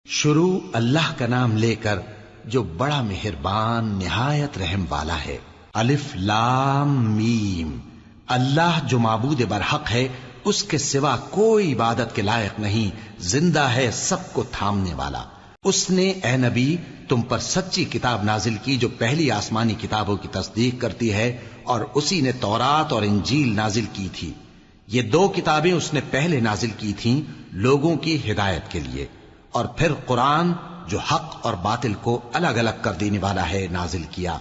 شروع اللہ کا نام لے کر جو بڑا مہربان نہایت رحم والا ہے۔ الف لام میم، اللہ جو معبود برحق ہے، اس کے سوا کوئی عبادت کے لائق نہیں، زندہ ہے، سب کو تھامنے والا۔ اس نے اے نبی تم پر سچی کتاب نازل کی جو پہلی آسمانی کتابوں کی تصدیق کرتی ہے، اور اسی نے تورات اور انجیل نازل کی تھی۔ یہ دو کتابیں اس نے پہلے نازل کی تھیں لوگوں کی ہدایت کے لیے، اور پھر قرآن جو حق اور باطل کو الگ الگ کر دینے والا ہے نازل کیا۔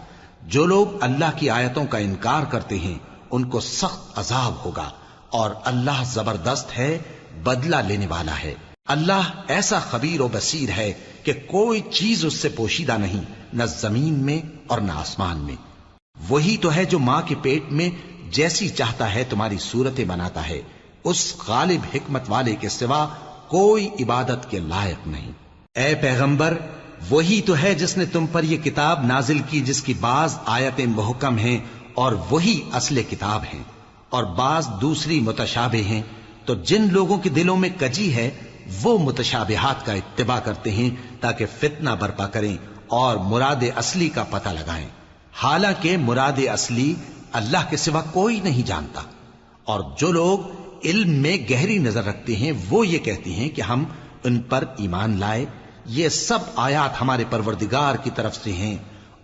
جو لوگ اللہ کی آیتوں کا انکار کرتے ہیں ان کو سخت عذاب ہوگا، اور اللہ زبردست ہے، بدلہ لینے والا ہے۔ اللہ ایسا خبیر و بصیر ہے کہ کوئی چیز اس سے پوشیدہ نہیں، نہ زمین میں اور نہ آسمان میں۔ وہی تو ہے جو ماں کے پیٹ میں جیسی چاہتا ہے تمہاری صورتیں بناتا ہے، اس غالب حکمت والے کے سوا کوئی عبادت کے لائق نہیں۔ اے پیغمبر، وہی تو ہے جس نے تم پر یہ کتاب نازل کی جس کی بعض آیتیں محکم ہیں اور وہی اصل کتاب ہیں، اور بعض دوسری متشابہ ہیں۔ تو جن لوگوں کے دلوں میں کجی ہے وہ متشابہات کا اتباع کرتے ہیں تاکہ فتنہ برپا کریں اور مراد اصلی کا پتہ لگائیں، حالانکہ مراد اصلی اللہ کے سوا کوئی نہیں جانتا۔ اور جو لوگ علم میں گہری نظر رکھتے ہیں وہ یہ کہتے ہیں کہ ہم ان پر ایمان لائے۔ یہ سب آیات ہمارے پروردگار کی طرف سے ہیں،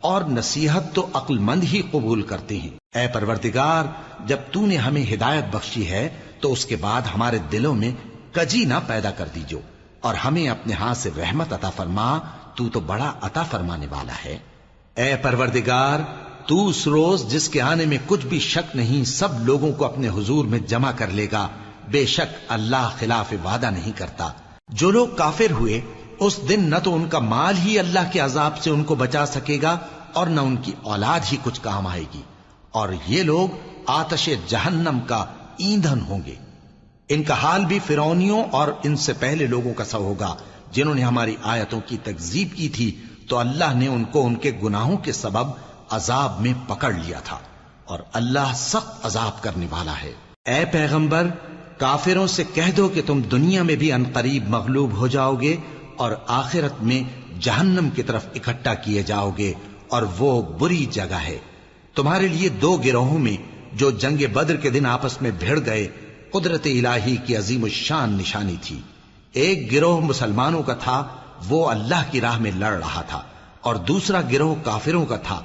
اور نصیحت تو عقل مند ہی قبول کرتے ہیں۔ اے پروردگار، جب تو نے ہمیں ہدایت بخشی ہے تو اس کے بعد ہمارے دلوں میں کجی نہ پیدا کر دیجو، اور ہمیں اپنے ہاتھ سے رحمت عطا فرما، تو بڑا عطا فرمانے والا ہے۔ اے پروردگار، تو اس روز جس کے آنے میں کچھ بھی شک نہیں سب لوگوں کو اپنے حضور میں جمع کر لے گا، بے شک اللہ خلاف وعدہ نہیں کرتا۔ جو لوگ کافر ہوئے اس دن نہ تو ان کا مال ہی اللہ کے عذاب سے ان کو بچا سکے گا اور نہ ان کی اولاد ہی کچھ کام آئے گی، اور یہ لوگ آتش جہنم کا ایندھن ہوں گے۔ ان کا حال بھی فرعونیوں اور ان سے پہلے لوگوں کا سا ہوگا جنہوں نے ہماری آیتوں کی تکذیب کی تھی، تو اللہ نے ان کو ان کے گناہوں کے سبب عذاب میں پکڑ لیا تھا، اور اللہ سخت عذاب کرنے والا ہے۔ اے پیغمبر، کافروں سے کہہ دو کہ تم دنیا میں بھی عنقریب مغلوب ہو جاؤ گے اور آخرت میں جہنم کی طرف اکٹھا کیے جاؤ گے، اور وہ بری جگہ ہے۔ تمہارے لیے دو گروہوں میں جو جنگ بدر کے دن آپس میں بھڑ گئے قدرت الہی کی عظیم الشان نشانی تھی۔ ایک گروہ مسلمانوں کا تھا، وہ اللہ کی راہ میں لڑ رہا تھا، اور دوسرا گروہ کافروں کا تھا،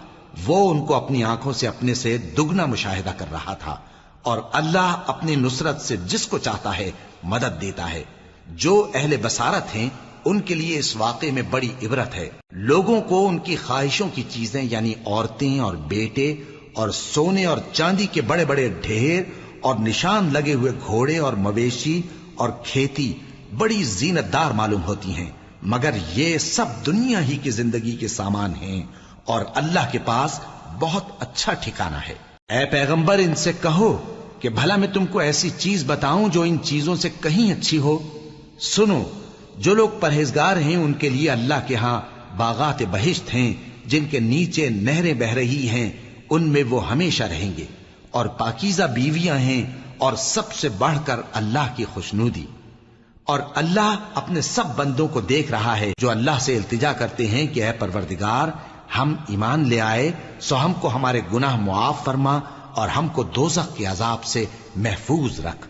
وہ ان کو اپنی آنکھوں سے اپنے سے دگنا مشاہدہ کر رہا تھا۔ اور اللہ اپنی نصرت سے جس کو چاہتا ہے مدد دیتا ہے۔ جو اہل بصارت ہیں ان کے لیے اس واقعے میں بڑی عبرت ہے۔ لوگوں کو ان کی خواہشوں کی چیزیں یعنی عورتیں اور بیٹے اور سونے اور چاندی کے بڑے بڑے ڈھیر اور نشان لگے ہوئے گھوڑے اور مویشی اور کھیتی بڑی زینت دار معلوم ہوتی ہیں، مگر یہ سب دنیا ہی کی زندگی کے سامان ہیں، اور اللہ کے پاس بہت اچھا ٹھکانہ ہے۔ اے پیغمبر، ان سے کہو کہ بھلا میں تم کو ایسی چیز بتاؤں جو ان چیزوں سے کہیں اچھی ہو؟ سنو، جو لوگ پرہیزگار ہیں ان کے لیے اللہ کے ہاں باغات بہشت ہیں جن کے نیچے نہریں بہ رہی ہیں، ان میں وہ ہمیشہ رہیں گے، اور پاکیزہ بیویاں ہیں، اور سب سے بڑھ کر اللہ کی خوشنودی۔ اور اللہ اپنے سب بندوں کو دیکھ رہا ہے جو اللہ سے التجا کرتے ہیں کہ اے پروردگار، ہم ایمان لے آئے سو ہم کو ہمارے گناہ معاف فرما اور ہم کو دوزخ کے عذاب سے محفوظ رکھ۔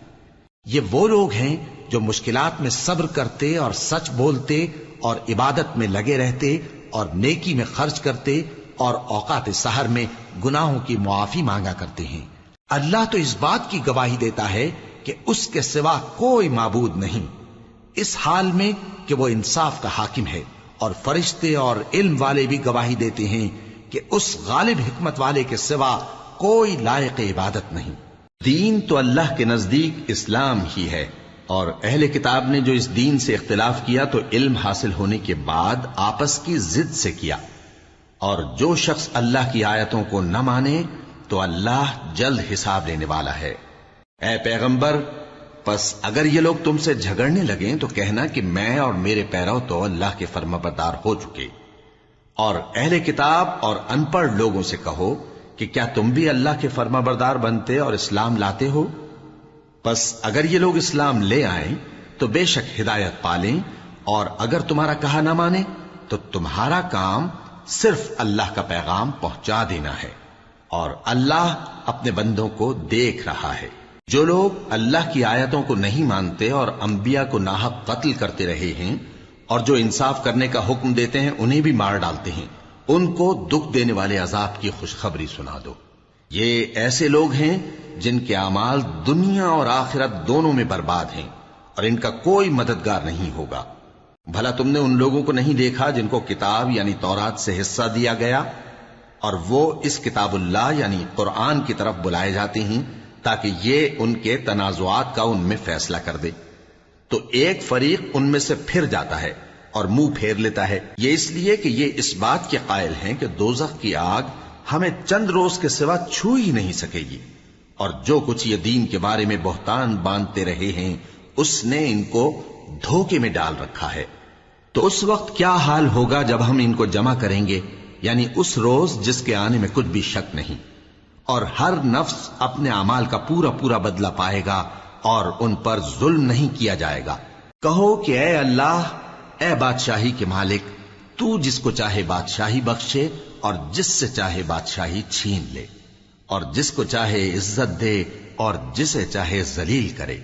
یہ وہ لوگ ہیں جو مشکلات میں صبر کرتے اور سچ بولتے اور عبادت میں لگے رہتے اور نیکی میں خرچ کرتے اور اوقات سحر میں گناہوں کی معافی مانگا کرتے ہیں۔ اللہ تو اس بات کی گواہی دیتا ہے کہ اس کے سوا کوئی معبود نہیں، اس حال میں کہ وہ انصاف کا حاکم ہے، اور فرشتے اور علم والے بھی گواہی دیتے ہیں کہ اس غالب حکمت والے کے سوا کوئی لائق عبادت نہیں۔ دین تو اللہ کے نزدیک اسلام ہی ہے، اور اہل کتاب نے جو اس دین سے اختلاف کیا تو علم حاصل ہونے کے بعد آپس کی ضد سے کیا، اور جو شخص اللہ کی آیتوں کو نہ مانے تو اللہ جلد حساب لینے والا ہے۔ اے پیغمبر، پس اگر یہ لوگ تم سے جھگڑنے لگیں تو کہنا کہ میں اور میرے پیرو تو اللہ کے فرمانبردار ہو چکے، اور اہل کتاب اور ان پڑھ لوگوں سے کہو کہ کیا تم بھی اللہ کے فرمانبردار بنتے اور اسلام لاتے ہو؟ پس اگر یہ لوگ اسلام لے آئیں تو بے شک ہدایت پالیں، اور اگر تمہارا کہا نہ مانے تو تمہارا کام صرف اللہ کا پیغام پہنچا دینا ہے، اور اللہ اپنے بندوں کو دیکھ رہا ہے۔ جو لوگ اللہ کی آیتوں کو نہیں مانتے اور انبیاء کو ناحق قتل کرتے رہے ہیں اور جو انصاف کرنے کا حکم دیتے ہیں انہیں بھی مار ڈالتے ہیں، ان کو دکھ دینے والے عذاب کی خوشخبری سنا دو۔ یہ ایسے لوگ ہیں جن کے اعمال دنیا اور آخرت دونوں میں برباد ہیں، اور ان کا کوئی مددگار نہیں ہوگا۔ بھلا تم نے ان لوگوں کو نہیں دیکھا جن کو کتاب یعنی تورات سے حصہ دیا گیا، اور وہ اس کتاب اللہ یعنی قرآن کی طرف بلائے جاتے ہیں تاکہ یہ ان کے تنازعات کا ان میں فیصلہ کر دے، تو ایک فریق ان میں سے پھر جاتا ہے اور منہ پھیر لیتا ہے، یہ اس لیے کہ یہ اس بات کے قائل ہیں کہ دوزخ کی آگ ہمیں چند روز کے سوا چھو ہی نہیں سکے گی، اور جو کچھ یہ دین کے بارے میں بہتان باندھتے رہے ہیں اس نے ان کو دھوکے میں ڈال رکھا ہے۔ تو اس وقت کیا حال ہوگا جب ہم ان کو جمع کریں گے، یعنی اس روز جس کے آنے میں کچھ بھی شک نہیں، اور ہر نفس اپنے اعمال کا پورا پورا بدلہ پائے گا اور ان پر ظلم نہیں کیا جائے گا۔ کہو کہ اے اللہ، اے بادشاہی کے مالک، تو جس کو چاہے بادشاہی بخشے اور جس سے چاہے بادشاہی چھین لے، اور جس کو چاہے عزت دے اور جسے چاہے ذلیل کرے۔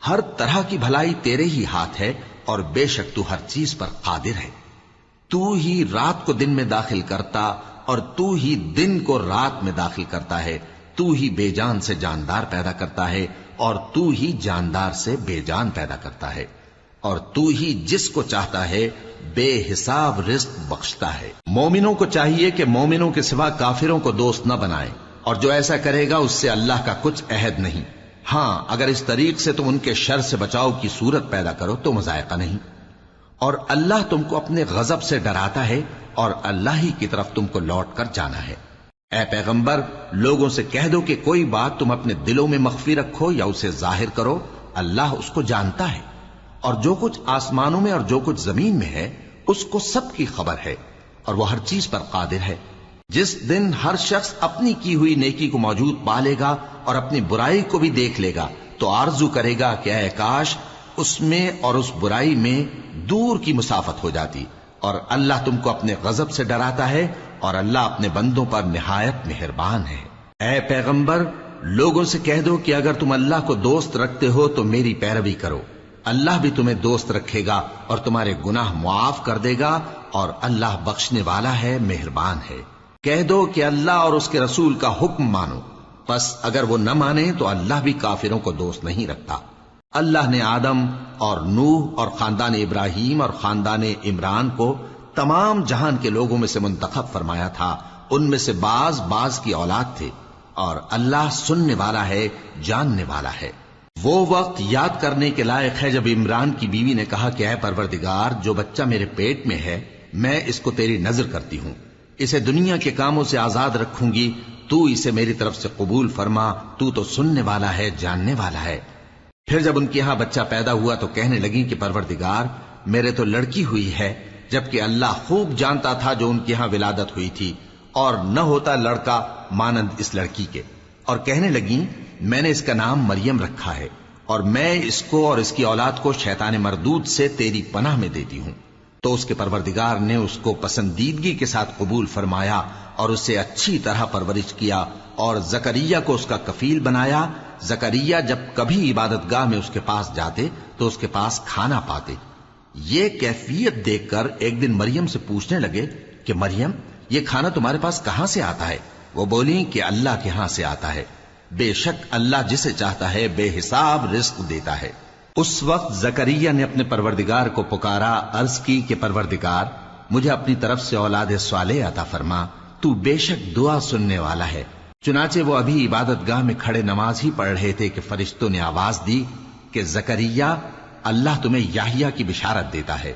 ہر طرح کی بھلائی تیرے ہی ہاتھ ہے، اور بے شک تو ہر چیز پر قادر ہے۔ تو ہی رات کو دن میں داخل کرتا اور تو ہی دن کو رات میں داخل کرتا ہے، تو ہی بے جان سے جاندار پیدا کرتا ہے اور تو ہی جاندار سے بے جان پیدا کرتا ہے، اور تو ہی جس کو چاہتا ہے بے حساب رزق بخشتا ہے۔ مومنوں کو چاہیے کہ مومنوں کے سوا کافروں کو دوست نہ بنائیں، اور جو ایسا کرے گا اس سے اللہ کا کچھ عہد نہیں۔ ہاں، اگر اس طریق سے تم ان کے شر سے بچاؤ کی صورت پیدا کرو تو مذائقہ نہیں، اور اللہ تم کو اپنے غضب سے ڈراتا ہے، اور اللہ ہی کی طرف تم کو لوٹ کر جانا ہے۔ اے پیغمبر، لوگوں سے کہہ دو کہ کوئی بات تم اپنے دلوں میں مخفی رکھو یا اسے ظاہر کرو، اللہ اس کو جانتا ہے، اور جو کچھ آسمانوں میں اور جو کچھ زمین میں ہے اس کو سب کی خبر ہے، اور وہ ہر چیز پر قادر ہے۔ جس دن ہر شخص اپنی کی ہوئی نیکی کو موجود پا لے گا اور اپنی برائی کو بھی دیکھ لے گا تو آرزو کرے گا کہ اے کاش اس میں اور اس برائی میں دور کی مسافت ہو جاتی، اور اللہ تم کو اپنے غضب سے ڈراتا ہے، اور اللہ اپنے بندوں پر نہایت مہربان ہے۔ اے پیغمبر، لوگوں سے کہہ دو کہ اگر تم اللہ کو دوست رکھتے ہو تو میری پیروی کرو، اللہ بھی تمہیں دوست رکھے گا اور تمہارے گناہ معاف کر دے گا، اور اللہ بخشنے والا ہے، مہربان ہے۔ کہہ دو کہ اللہ اور اس کے رسول کا حکم مانو، پس اگر وہ نہ مانے تو اللہ بھی کافروں کو دوست نہیں رکھتا۔ اللہ نے آدم اور نوح اور خاندان ابراہیم اور خاندان عمران کو تمام جہان کے لوگوں میں سے منتخب فرمایا تھا، ان میں سے بعض بعض کی اولاد تھے، اور اللہ سننے والا ہے، جاننے والا ہے۔ وہ وقت یاد کرنے کے لائق ہے جب عمران کی بیوی نے کہا کہ اے پروردگار، جو بچہ میرے پیٹ میں ہے میں اس کو تیری نذر کرتی ہوں، اسے دنیا کے کاموں سے آزاد رکھوں گی، تو اسے میری طرف سے قبول فرما، تو سننے والا ہے، جاننے والا ہے۔ پھر جب ان کے ہاں بچہ پیدا ہوا تو کہنے لگی کہ پروردگار، میرے تو لڑکی ہوئی ہے، جبکہ اللہ خوب جانتا تھا جو ان کے ہاں ولادت ہوئی تھی، اور نہ ہوتا لڑکا مانند اس لڑکی کے۔ اور کہنے لگی میں نے اس کا نام مریم رکھا ہے، اور میں اس کو اور اس کی اولاد کو شیطان مردود سے تیری پناہ میں دیتی ہوں۔ تو اس کے پروردگار نے اس کو پسندیدگی کے ساتھ قبول فرمایا اور اسے اچھی طرح پرورش کیا، اور زکریا کو اس کا کفیل بنایا۔ زکریا جب کبھی عبادت گاہ میں اس کے پاس جاتے تو اس کے پاس کھانا پاتے۔ یہ کیفیت دیکھ کر ایک دن مریم سے پوچھنے لگے کہ مریم، یہ کھانا تمہارے پاس کہاں سے آتا ہے؟ وہ بولی کہ اللہ کے ہاں سے آتا ہے، بے شک اللہ جسے چاہتا ہے بے حساب رزق دیتا ہے۔ اس وقت زکریا نے اپنے پروردگار کو پکارا، عرض کی کہ پروردگار، مجھے اپنی طرف سے اولاد صالح عطا فرما، تو بے شک دعا سننے والا ہے۔ چنانچہ وہ ابھی عبادت گاہ میں کھڑے نماز ہی پڑھ رہے تھے کہ فرشتوں نے آواز دی کہ زکریا، اللہ تمہیں یحییٰ کی بشارت دیتا ہے،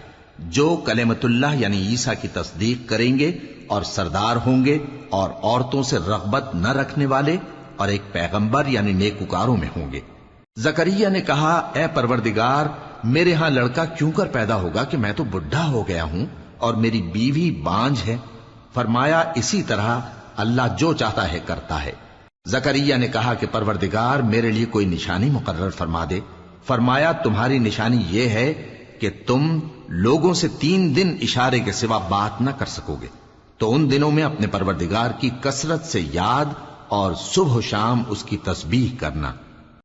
جو کلمۃ اللہ یعنی عیسیٰ کی تصدیق کریں گے اور سردار ہوں گے، اور عورتوں سے رغبت نہ رکھنے والے، اور ایک پیغمبر یعنی نیکوکاروں میں ہوں گے۔ زکریا نے کہا، اے پروردگار، میرے ہاں لڑکا کیوں کر پیدا ہوگا کہ میں تو بڈھا ہو گیا ہوں اور میری بیوی بانجھ ہے؟ فرمایا، اسی طرح اللہ جو چاہتا ہے کرتا ہے۔ زکریا نے کہا کہ پروردگار، میرے لیے کوئی نشانی مقرر فرما دے۔ فرمایا، تمہاری نشانی یہ ہے کہ تم لوگوں سے 3 دن اشارے کے سوا بات نہ کر سکو گے، تو ان دنوں میں اپنے پروردگار کی کثرت سے یاد اور صبح و شام اس کی تسبیح کرنا۔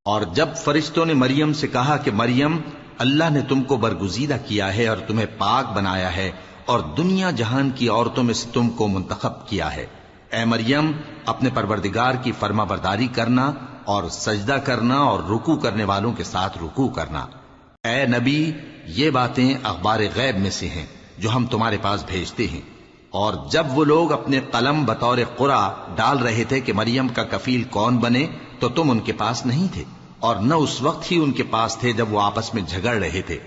اور جب فرشتوں نے مریم سے کہا کہ مریم، اللہ نے تم کو برگزیدہ کیا ہے اور تمہیں پاک بنایا ہے اور دنیا جہان کی عورتوں میں سے تم کو منتخب کیا ہے، اے مریم اپنے پروردگار کی فرما برداری کرنا اور سجدہ کرنا اور رکوع کرنے والوں کے ساتھ رکوع کرنا۔ اے نبی، یہ باتیں اخبار غیب میں سے ہیں جو ہم تمہارے پاس بھیجتے ہیں۔ اور جب وہ لوگ اپنے قلم بطور قرعہ ڈال رہے تھے کہ مریم کا کفیل کون بنے، تو تم ان کے پاس نہیں تھے، اور نہ اس وقت ہی ان کے پاس تھے جب وہ آپس میں جھگڑ رہے تھے۔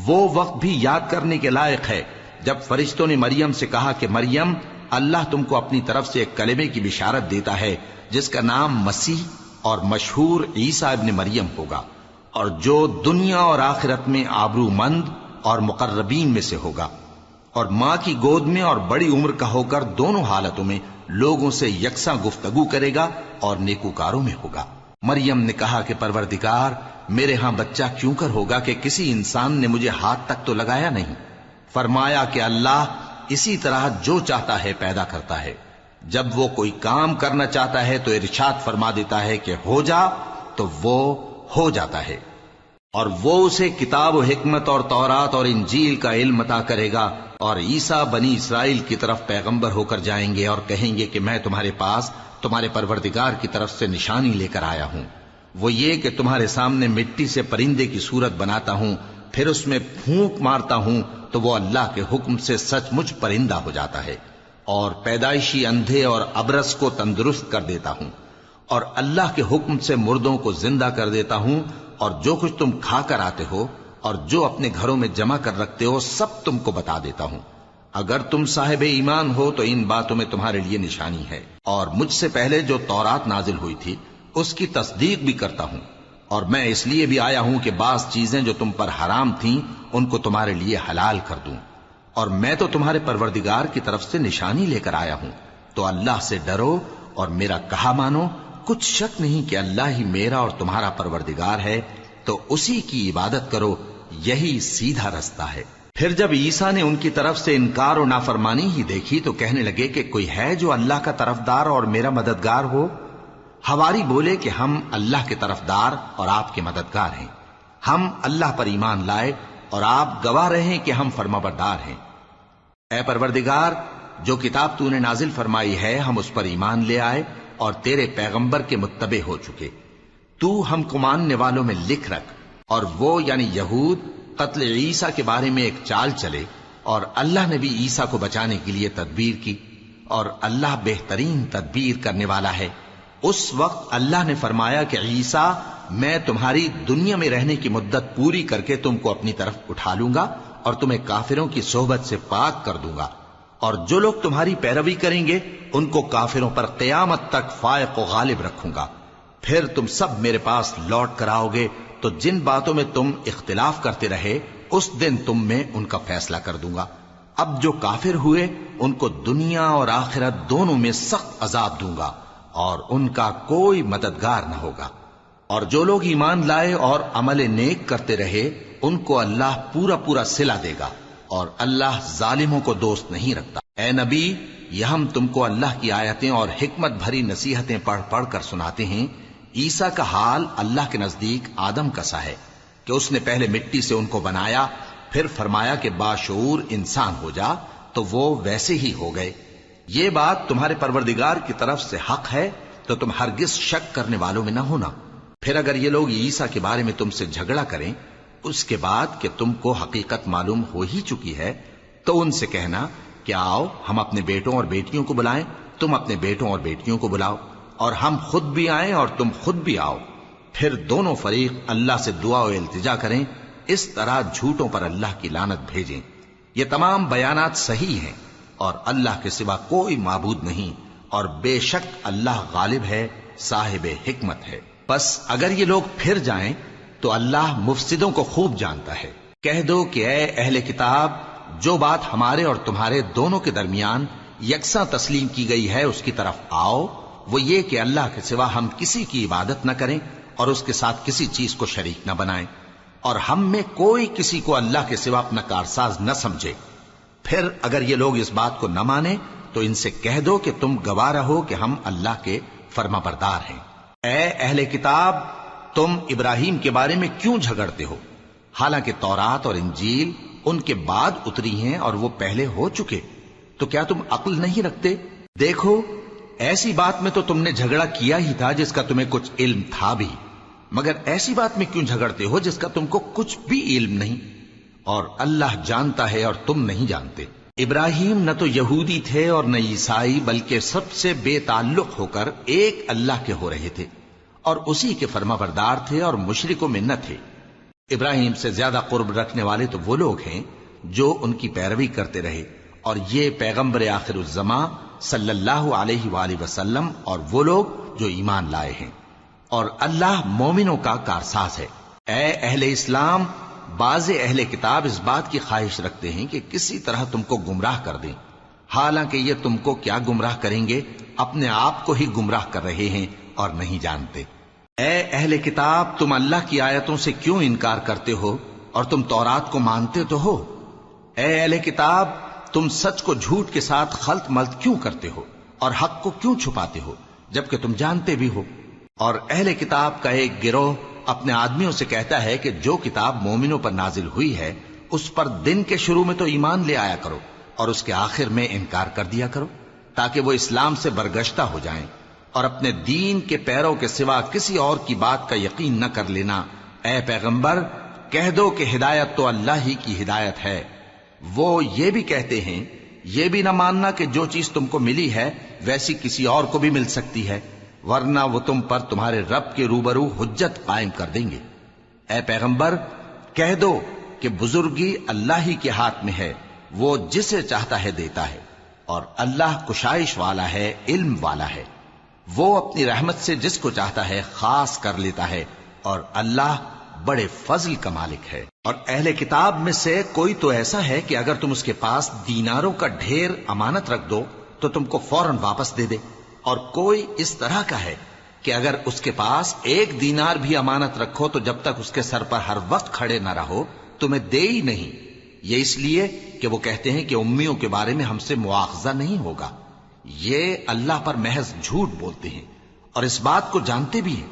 وہ وقت بھی یاد کرنے کے لائق ہے جب فرشتوں نے مریم سے کہا کہ مریم، اللہ تم کو اپنی طرف سے ایک کلمے کی بشارت دیتا ہے جس کا نام مسیح اور مشہور عیسیٰ ابن مریم ہوگا، اور جو دنیا اور آخرت میں آبرو مند اور مقربین میں سے ہوگا، اور ماں کی گود میں اور بڑی عمر کا ہو کر دونوں حالتوں میں لوگوں سے یکساں گفتگو کرے گا اور نیکوکاروں میں ہوگا۔ مریم نے کہا کہ پروردگار، میرے ہاں بچہ کیوں کر ہوگا کہ کسی انسان نے مجھے ہاتھ تک تو لگایا نہیں۔ فرمایا کہ اللہ اسی طرح جو چاہتا ہے پیدا کرتا ہے، جب وہ کوئی کام کرنا چاہتا ہے تو ارشاد فرما دیتا ہے کہ ہو جا، تو وہ ہو جاتا ہے۔ اور وہ اسے کتاب و حکمت اور تورات اور انجیل کا علم عطا کرے گا، اور عیسیٰ بنی اسرائیل کی طرف پیغمبر ہو کر جائیں گے اور کہیں گے کہ میں تمہارے پاس تمہارے پروردگار کی طرف سے نشانی لے کر آیا ہوں، وہ یہ کہ تمہارے سامنے مٹی سے پرندے کی صورت بناتا ہوں، پھر اس میں پھونک مارتا ہوں تو وہ اللہ کے حکم سے سچ مچ پرندہ ہو جاتا ہے، اور پیدائشی اندھے اور ابرص کو تندرست کر دیتا ہوں، اور اللہ کے حکم سے مردوں کو زندہ کر دیتا ہوں، اور جو کچھ تم کھا کر آتے ہو اور جو اپنے گھروں میں جمع کر رکھتے ہو سب تم کو بتا دیتا ہوں۔ اگر تم صاحب ایمان ہو تو ان باتوں میں تمہارے لیے نشانی ہے، اور مجھ سے پہلے جو تورات نازل ہوئی تھی اس کی تصدیق بھی کرتا ہوں، اور میں اس لیے بھی آیا ہوں کہ بعض چیزیں جو تم پر حرام تھیں ان کو تمہارے لیے حلال کر دوں، اور میں تو تمہارے پروردگار کی طرف سے نشانی لے کر آیا ہوں۔ تو اللہ سے ڈرو اور میرا کہا مانو، کچھ شک نہیں کہ اللہ ہی میرا اور تمہارا پروردگار ہے، تو اسی کی عبادت کرو، یہی سیدھا رستہ ہے۔ پھر جب عیسیٰ نے ان کی طرف سے انکار و نافرمانی ہی دیکھی تو کہنے لگے کہ کوئی ہے جو اللہ کا طرفدار اور میرا مددگار ہو؟ حواری بولے کہ ہم اللہ کے طرفدار اور آپ کے مددگار ہیں، ہم اللہ پر ایمان لائے اور آپ گواہ رہے کہ ہم فرمانبردار ہیں۔ اے پروردگار، جو کتاب تو نے نازل فرمائی ہے ہم اس پر ایمان لے آئے اور تیرے پیغمبر کے متبع ہو چکے، تو ہم کو ماننے والوں میں لکھ رکھ۔ اور وہ یعنی یہود قتل عیسیٰ کے بارے میں ایک چال چلے، اور اللہ نے بھی عیسیٰ کو بچانے کے لیے تدبیر کی، اور اللہ بہترین تدبیر کرنے والا ہے۔ اس وقت اللہ نے فرمایا کہ عیسیٰ، میں تمہاری دنیا میں رہنے کی مدت پوری کر کے تم کو اپنی طرف اٹھا لوں گا اور تمہیں کافروں کی صحبت سے پاک کر دوں گا، اور جو لوگ تمہاری پیروی کریں گے ان کو کافروں پر قیامت تک فائق و غالب رکھوں گا۔ پھر تم سب میرے پاس لوٹ کر آؤ گے تو جن باتوں میں تم اختلاف کرتے رہے اس دن تم میں ان کا فیصلہ کر دوں گا۔ اب جو کافر ہوئے ان کو دنیا اور آخرت دونوں میں سخت عذاب دوں گا، اور ان کا کوئی مددگار نہ ہوگا۔ اور جو لوگ ایمان لائے اور عمل نیک کرتے رہے ان کو اللہ پورا پورا صلہ دے گا، اور اللہ ظالموں کو دوست نہیں رکھتا۔ اے نبی، یہ ہم تم کو اللہ کی آیتیں اور حکمت بھری نصیحتیں پڑھ پڑھ کر سناتے ہیں۔ عیسیٰ کا حال اللہ کے نزدیک آدم کا سا ہے کہ اس نے پہلے مٹی سے ان کو بنایا، پھر فرمایا کہ باشعور انسان ہو جا، تو وہ ویسے ہی ہو گئے۔ یہ بات تمہارے پروردگار کی طرف سے حق ہے، تو تم ہرگز شک کرنے والوں میں نہ ہونا۔ پھر اگر یہ لوگ عیسیٰ کے بارے میں تم سے جھگڑا کریں اس کے بعد کہ تم کو حقیقت معلوم ہو ہی چکی ہے، تو ان سے کہنا کہ آؤ ہم اپنے بیٹوں اور بیٹیوں کو بلائیں، تم اپنے بیٹوں اور بیٹیوں کو بلاؤ، اور ہم خود بھی آئیں اور تم خود بھی آؤ، پھر دونوں فریق اللہ سے دعا و التجا کریں، اس طرح جھوٹوں پر اللہ کی لعنت بھیجیں۔ یہ تمام بیانات صحیح ہیں، اور اللہ کے سوا کوئی معبود نہیں، اور بے شک اللہ غالب ہے، صاحب حکمت ہے۔ بس اگر یہ لوگ پھر جائیں تو اللہ مفسدوں کو خوب جانتا ہے۔ کہہ دو کہ اے اہل کتاب، جو بات ہمارے اور تمہارے دونوں کے درمیان یکساں تسلیم کی گئی ہے اس کی طرف آؤ، وہ یہ کہ اللہ کے سوا ہم کسی کی عبادت نہ کریں اور اس کے ساتھ کسی چیز کو شریک نہ بنائیں۔ اور ہم میں کوئی کسی کو اللہ کے سوا اپنا کارساز نہ سمجھے۔ پھر اگر یہ لوگ اس بات کو نہ مانے تو ان سے کہہ دو کہ تم گواہ رہو کہ ہم اللہ کے فرما بردار ہیں۔ اے اہل کتاب، تم ابراہیم کے بارے میں کیوں جھگڑتے ہو؟ حالانکہ تورات اور انجیل ان کے بعد اتری ہیں اور وہ پہلے ہو چکے، تو کیا تم عقل نہیں رکھتے؟ دیکھو، ایسی بات میں تو تم نے جھگڑا کیا ہی تھا جس کا تمہیں کچھ علم تھا بھی، مگر ایسی بات میں کیوں جھگڑتے ہو جس کا تم کو کچھ بھی علم نہیں؟ اور اللہ جانتا ہے اور تم نہیں جانتے۔ ابراہیم نہ تو یہودی تھے اور نہ عیسائی، بلکہ سب سے بے تعلق ہو کر ایک اللہ کے ہو رہے تھے اور اسی کے فرما بردار تھے اور مشرکوں میں نہ تھے۔ ابراہیم سے زیادہ قرب رکھنے والے تو وہ لوگ ہیں جو ان کی پیروی کرتے رہے، اور یہ پیغمبر آخر الزماں صلی اللہ علیہ وآلہ وسلم اور وہ لوگ جو ایمان لائے ہیں، اور اللہ مومنوں کا کارساز ہے۔ اے اہل اسلام، بعض اہل کتاب اس بات کی خواہش رکھتے ہیں کہ کسی طرح تم کو گمراہ کر دیں، حالانکہ یہ تم کو کیا گمراہ کریں گے، اپنے آپ کو ہی گمراہ کر رہے ہیں اور نہیں جانتے۔ اے اہل کتاب، تم اللہ کی آیتوں سے کیوں انکار کرتے ہو اور تم تورات کو مانتے تو ہو؟ اے اہل کتاب، تم سچ کو جھوٹ کے ساتھ خلط ملط کیوں کرتے ہو اور حق کو کیوں چھپاتے ہو جبکہ تم جانتے بھی ہو؟ اور اہل کتاب کا ایک گروہ اپنے آدمیوں سے کہتا ہے کہ جو کتاب مومنوں پر نازل ہوئی ہے اس پر دن کے شروع میں تو ایمان لے آیا کرو اور اس کے آخر میں انکار کر دیا کرو، تاکہ وہ اسلام سے برگشتہ ہو جائیں، اور اپنے دین کے پیروں کے سوا کسی اور کی بات کا یقین نہ کر لینا۔ اے پیغمبر، کہہ دو کہ ہدایت تو اللہ ہی کی ہدایت ہے۔ وہ یہ بھی کہتے ہیں، یہ بھی نہ ماننا کہ جو چیز تم کو ملی ہے ویسی کسی اور کو بھی مل سکتی ہے، ورنہ وہ تم پر تمہارے رب کے روبرو حجت قائم کر دیں گے۔ اے پیغمبر، کہہ دو کہ بزرگی اللہ ہی کے ہاتھ میں ہے، وہ جسے چاہتا ہے دیتا ہے، اور اللہ کشائش والا ہے، علم والا ہے۔ وہ اپنی رحمت سے جس کو چاہتا ہے خاص کر لیتا ہے، اور اللہ بڑے فضل کا مالک ہے۔ اور اہل کتاب میں سے کوئی تو ایسا ہے کہ اگر تم اس کے پاس دیناروں کا ڈھیر امانت رکھ دو تو تم کو فوراً واپس دے دے، اور کوئی اس طرح کا ہے کہ اگر اس کے پاس 1 دینار بھی امانت رکھو تو جب تک اس کے سر پر ہر وقت کھڑے نہ رہو تمہیں دے ہی نہیں۔ یہ اس لیے کہ وہ کہتے ہیں کہ امیوں کے بارے میں ہم سے مواخذہ نہیں ہوگا۔ یہ اللہ پر محض جھوٹ بولتے ہیں اور اس بات کو جانتے بھی ہیں۔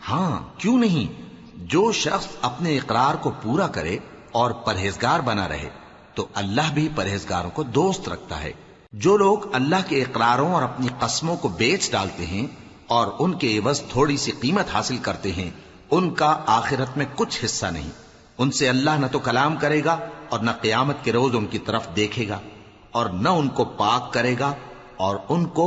ہاں، کیوں نہیں، جو شخص اپنے اقرار کو پورا کرے اور پرہیزگار بنا رہے تو اللہ بھی پرہیزگاروں کو دوست رکھتا ہے۔ جو لوگ اللہ کے اقراروں اور اپنی قسموں کو بیچ ڈالتے ہیں اور ان کے عوض تھوڑی سی قیمت حاصل کرتے ہیں، ان کا آخرت میں کچھ حصہ نہیں۔ ان سے اللہ نہ تو کلام کرے گا اور نہ قیامت کے روز ان کی طرف دیکھے گا، اور نہ ان کو پاک کرے گا، اور ان کو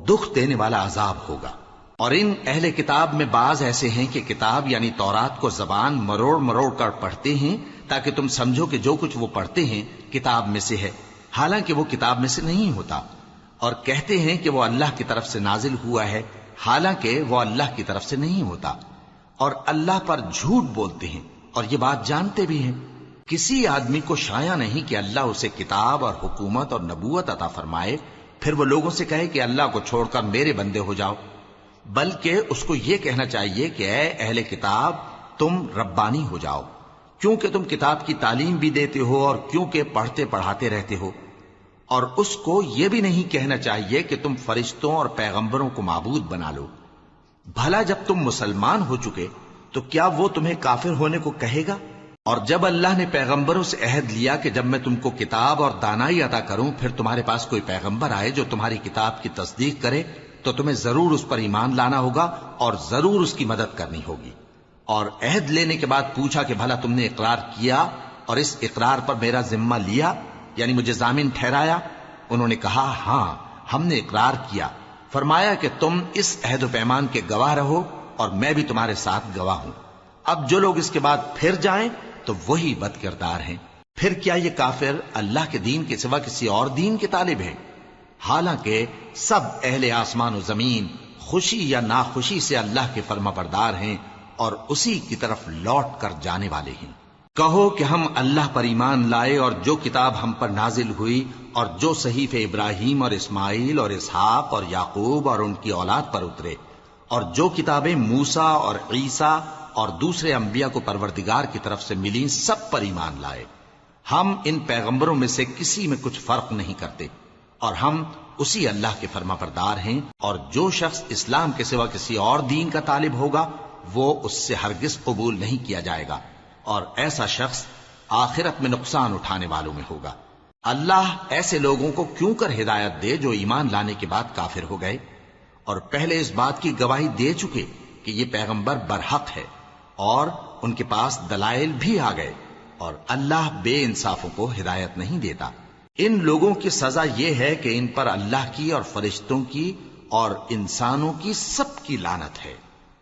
دکھ دینے والا عذاب ہوگا۔ اور ان اہل کتاب میں بعض ایسے ہیں کہ کتاب یعنی تورات کو زبان مروڑ مروڑ کر پڑھتے ہیں تاکہ تم سمجھو کہ جو کچھ وہ پڑھتے ہیں کتاب میں سے ہے، حالانکہ وہ کتاب میں سے نہیں ہوتا، اور کہتے ہیں کہ وہ اللہ کی طرف سے نازل ہوا ہے، حالانکہ وہ اللہ کی طرف سے نہیں ہوتا، اور اللہ پر جھوٹ بولتے ہیں اور یہ بات جانتے بھی ہیں۔ کسی آدمی کو شایع نہیں کہ اللہ اسے کتاب اور حکومت اور نبوت عطا فرمائے پھر وہ لوگوں سے کہے کہ اللہ کو چھوڑ کر میرے بندے ہو جاؤ، بلکہ اس کو یہ کہنا چاہیے کہ اے اہل کتاب، تم ربانی ہو جاؤ، کیونکہ تم کتاب کی تعلیم بھی دیتے ہو اور کیونکہ پڑھتے پڑھاتے رہتے ہو۔ اور اس کو یہ بھی نہیں کہنا چاہیے کہ تم فرشتوں اور پیغمبروں کو معبود بنا لو۔ بھلا جب تم مسلمان ہو چکے تو کیا وہ تمہیں کافر ہونے کو کہے گا؟ اور جب اللہ نے پیغمبروں سے عہد لیا کہ جب میں تم کو کتاب اور دانائی عطا کروں پھر تمہارے پاس کوئی پیغمبر آئے جو تمہاری کتاب کی تصدیق کرے تو تمہیں ضرور اس پر ایمان لانا ہوگا اور ضرور اس کی مدد کرنی ہوگی۔ اور عہد لینے کے بعد پوچھا کہ بھلا تم نے اقرار کیا اور اس اقرار پر میرا ذمہ لیا، یعنی مجھے ضامن ٹھہرایا؟ انہوں نے کہا ہاں، ہم نے اقرار کیا۔ فرمایا کہ تم اس عہد و پیمان کے گواہ رہو اور میں بھی تمہارے ساتھ گواہ ہوں۔ اب جو لوگ اس کے بعد پھر جائیں تو وہی بد کردار ہیں۔ پھر کیا یہ کافر اللہ کے دین کے سوا کسی اور دین کے طالب ہیں؟ حالانکہ سب اہل آسمان و زمین خوشی یا ناخوشی سے اللہ کے فرما بردار ہیں اور اسی کی طرف لوٹ کر جانے والے ہیں۔ کہو کہ ہم اللہ پر ایمان لائے اور جو کتاب ہم پر نازل ہوئی اور جو صحیفے ابراہیم اور اسماعیل اور اسحاق اور یعقوب اور ان کی اولاد پر اترے، اور جو کتابیں موسیٰ اور عیسیٰ اور دوسرے انبیاء کو پروردگار کی طرف سے ملی سب پر ایمان لائے۔ ہم ان پیغمبروں میں سے کسی میں کچھ فرق نہیں کرتے، اور ہم اسی اللہ کے فرما بردار ہیں، اور جو شخص اسلام کے سوا کسی اور دین کا طالب ہوگا وہ اس سے ہرگز قبول نہیں کیا جائے گا، اور ایسا شخص آخرت میں نقصان اٹھانے والوں میں ہوگا۔ اللہ ایسے لوگوں کو کیوں کر ہدایت دے جو ایمان لانے کے بعد کافر ہو گئے اور پہلے اس بات کی گواہی دے چکے کہ یہ پیغمبر برحق ہے اور ان کے پاس دلائل بھی آ گئے، اور اللہ بے انصافوں کو ہدایت نہیں دیتا۔ ان لوگوں کی سزا یہ ہے کہ ان پر اللہ کی اور فرشتوں کی اور انسانوں کی سب کی لعنت ہے،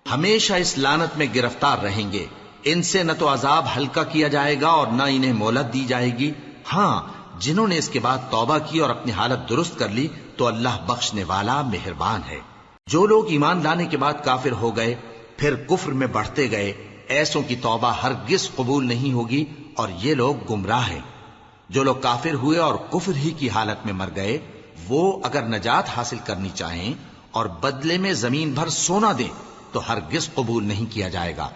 ہمیشہ اس لعنت میں گرفتار رہیں گے۔ ان سے نہ تو عذاب ہلکا کیا جائے گا اور نہ انہیں مہلت دی جائے گی۔ ہاں، جنہوں نے اس کے بعد توبہ کی اور اپنی حالت درست کر لی تو اللہ بخشنے والا مہربان ہے۔ جو لوگ ایمان لانے کے بعد کافر ہو گئے پھر کفر میں بڑھتے گئے، ایسوں کی توبہ ہرگز قبول نہیں ہوگی، اور یہ لوگ گمراہ ہیں۔ جو لوگ کافر ہوئے اور کفر ہی کی حالت میں مر گئے، وہ اگر نجات حاصل کرنی چاہیں اور بدلے میں زمین بھر سونا دیں تو ہرگز قبول نہیں کیا جائے گا۔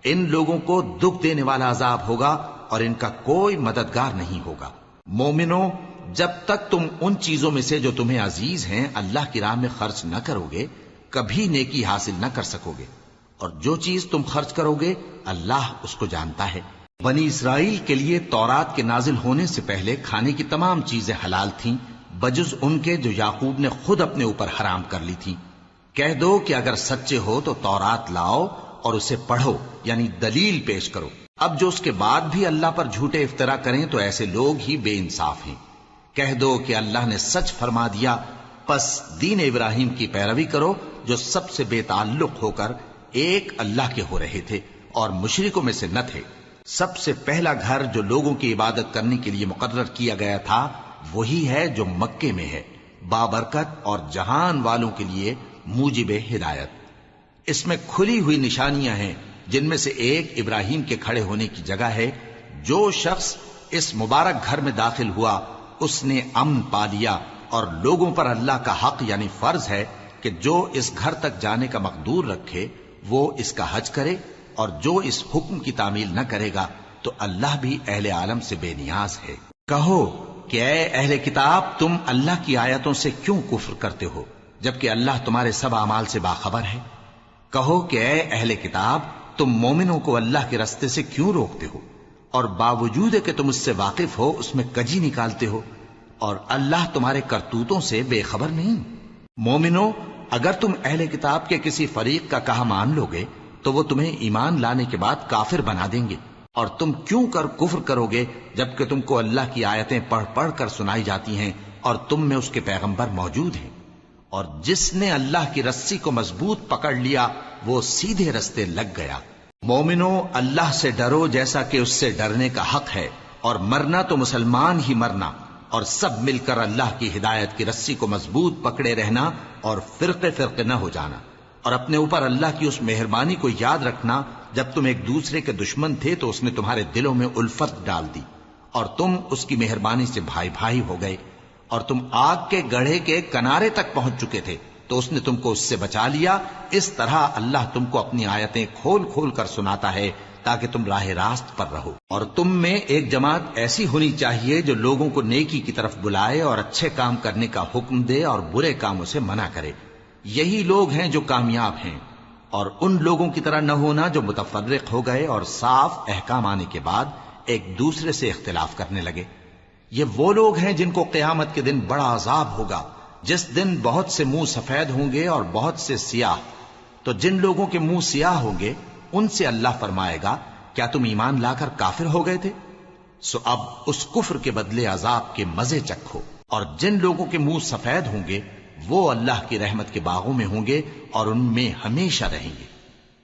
ان لوگوں کو دکھ دینے والا عذاب ہوگا اور ان کا کوئی مددگار نہیں ہوگا۔ مومنو، جب تک تم ان چیزوں میں سے جو تمہیں عزیز ہیں اللہ کی راہ میں خرچ نہ کرو گے کبھی نیکی حاصل نہ کر سکو گے، اور جو چیز تم خرچ کرو گے اللہ اس کو جانتا ہے۔ بنی اسرائیل کے لیے تورات کے نازل ہونے سے پہلے کھانے کی تمام چیزیں حلال تھیں بجز ان کے جو یعقوب نے خود اپنے اوپر حرام کر لی تھی۔ کہہ دو کہ اگر سچے ہو تو تورات لاؤ اور اسے پڑھو، یعنی دلیل پیش کرو۔ اب جو اس کے بعد بھی اللہ پر جھوٹے افطرا کریں تو ایسے لوگ ہی بے انصاف ہیں۔ کہہ دو کہ اللہ نے سچ فرما دیا، پس دین ابراہیم کی پیروی کرو جو سب سے بے تعلق ہو کر ایک اللہ کے ہو رہے تھے اور مشرکوں میں سے نہ تھے۔ سب سے پہلا گھر جو لوگوں کی عبادت کرنے کے لیے مقرر کیا گیا تھا وہی ہے جو مکے میں ہے، بابرکت اور جہان والوں کے لیے موجب ہدایت۔ اس میں کھلی ہوئی نشانیاں ہیں، جن میں سے ایک ابراہیم کے کھڑے ہونے کی جگہ ہے۔ جو شخص اس مبارک گھر میں داخل ہوا اس نے امن پا لیا، اور لوگوں پر اللہ کا حق یعنی فرض ہے کہ جو اس گھر تک جانے کا مقدور رکھے وہ اس کا حج کرے، اور جو اس حکم کی تعمیل نہ کرے گا تو اللہ بھی اہل عالم سے بے نیاز ہے۔ کہو کہ اے اہل کتاب، تم اللہ کی آیتوں سے کیوں کفر کرتے ہو جبکہ اللہ تمہارے سب اعمال سے باخبر ہے؟ کہو کہ اے اہل کتاب، تم مومنوں کو اللہ کے رستے سے کیوں روکتے ہو اور باوجود کہ تم اس سے واقف ہو اس میں کجی نکالتے ہو، اور اللہ تمہارے کرتوتوں سے بے خبر نہیں؟ مومنو، اگر تم اہل کتاب کے کسی فریق کا کہا مان لو گے تو وہ تمہیں ایمان لانے کے بعد کافر بنا دیں گے، اور تم کیوں کر کفر کرو گے جبکہ تم کو اللہ کی آیتیں پڑھ پڑھ کر سنائی جاتی ہیں اور تم میں اس کے پیغمبر موجود ہیں؟ اور جس نے اللہ کی رسی کو مضبوط پکڑ لیا وہ سیدھے رستے لگ گیا۔ مومنو، اللہ سے ڈرو جیسا کہ اس سے ڈرنے کا حق ہے، اور مرنا تو مسلمان ہی مرنا، اور سب مل کر اللہ کی ہدایت کی رسی کو مضبوط پکڑے رہنا اور فرقے فرقے نہ ہو جانا، اور اپنے اوپر اللہ کی اس مہربانی کو یاد رکھنا جب تم ایک دوسرے کے دشمن تھے تو اس نے تمہارے دلوں میں الفت ڈال دی اور تم اس کی مہربانی سے بھائی بھائی ہو گئے، اور تم آگ کے گڑھے کے کنارے تک پہنچ چکے تھے تو اس نے تم کو اس سے بچا لیا۔ اس طرح اللہ تم کو اپنی آیتیں کھول کھول کر سناتا ہے تاکہ تم راہ راست پر رہو۔ اور تم میں ایک جماعت ایسی ہونی چاہیے جو لوگوں کو نیکی کی طرف بلائے اور اچھے کام کرنے کا حکم دے اور برے کاموں سے منع کرے۔ یہی لوگ ہیں جو کامیاب ہیں، اور ان لوگوں کی طرح نہ ہونا جو متفرق ہو گئے اور صاف احکام آنے کے بعد ایک دوسرے سے اختلاف کرنے لگے۔ یہ وہ لوگ ہیں جن کو قیامت کے دن بڑا عذاب ہوگا، جس دن بہت سے منہ سفید ہوں گے اور بہت سے سیاہ۔ تو جن لوگوں کے منہ سیاہ ہوں گے ان سے اللہ فرمائے گا، کیا تم ایمان لا کر کافر ہو گئے تھے؟ سو اب اس کفر کے بدلے عذاب کے مزے چکھو۔ اور جن لوگوں کے منہ سفید ہوں گے وہ اللہ کی رحمت کے باغوں میں ہوں گے اور ان میں ہمیشہ رہیں گے۔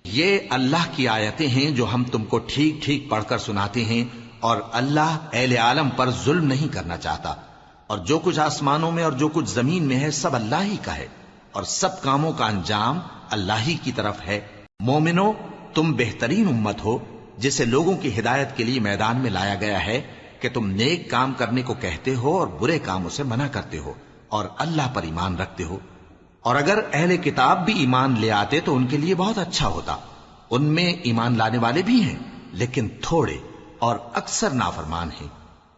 یہ اللہ کی آیتیں ہیں جو ہم تم کو ٹھیک ٹھیک پڑھ کر سناتے ہیں، اور اللہ اہل عالم پر ظلم نہیں کرنا چاہتا، اور جو کچھ آسمانوں میں اور جو کچھ زمین میں ہے سب اللہ ہی کا ہے، اور سب کاموں کا انجام اللہ ہی کی طرف ہے۔ مومنو، تم بہترین امت ہو جسے لوگوں کی ہدایت کے لیے میدان میں لایا گیا ہے کہ تم نیک کام کرنے کو کہتے ہو اور برے کاموں سے منع کرتے ہو اور اللہ پر ایمان رکھتے ہو۔ اور اگر اہل کتاب بھی ایمان لے آتے تو ان کے لیے بہت اچھا ہوتا، ان میں ایمان لانے والے بھی ہیں لیکن تھوڑے اور اکثر نافرمان ہیں۔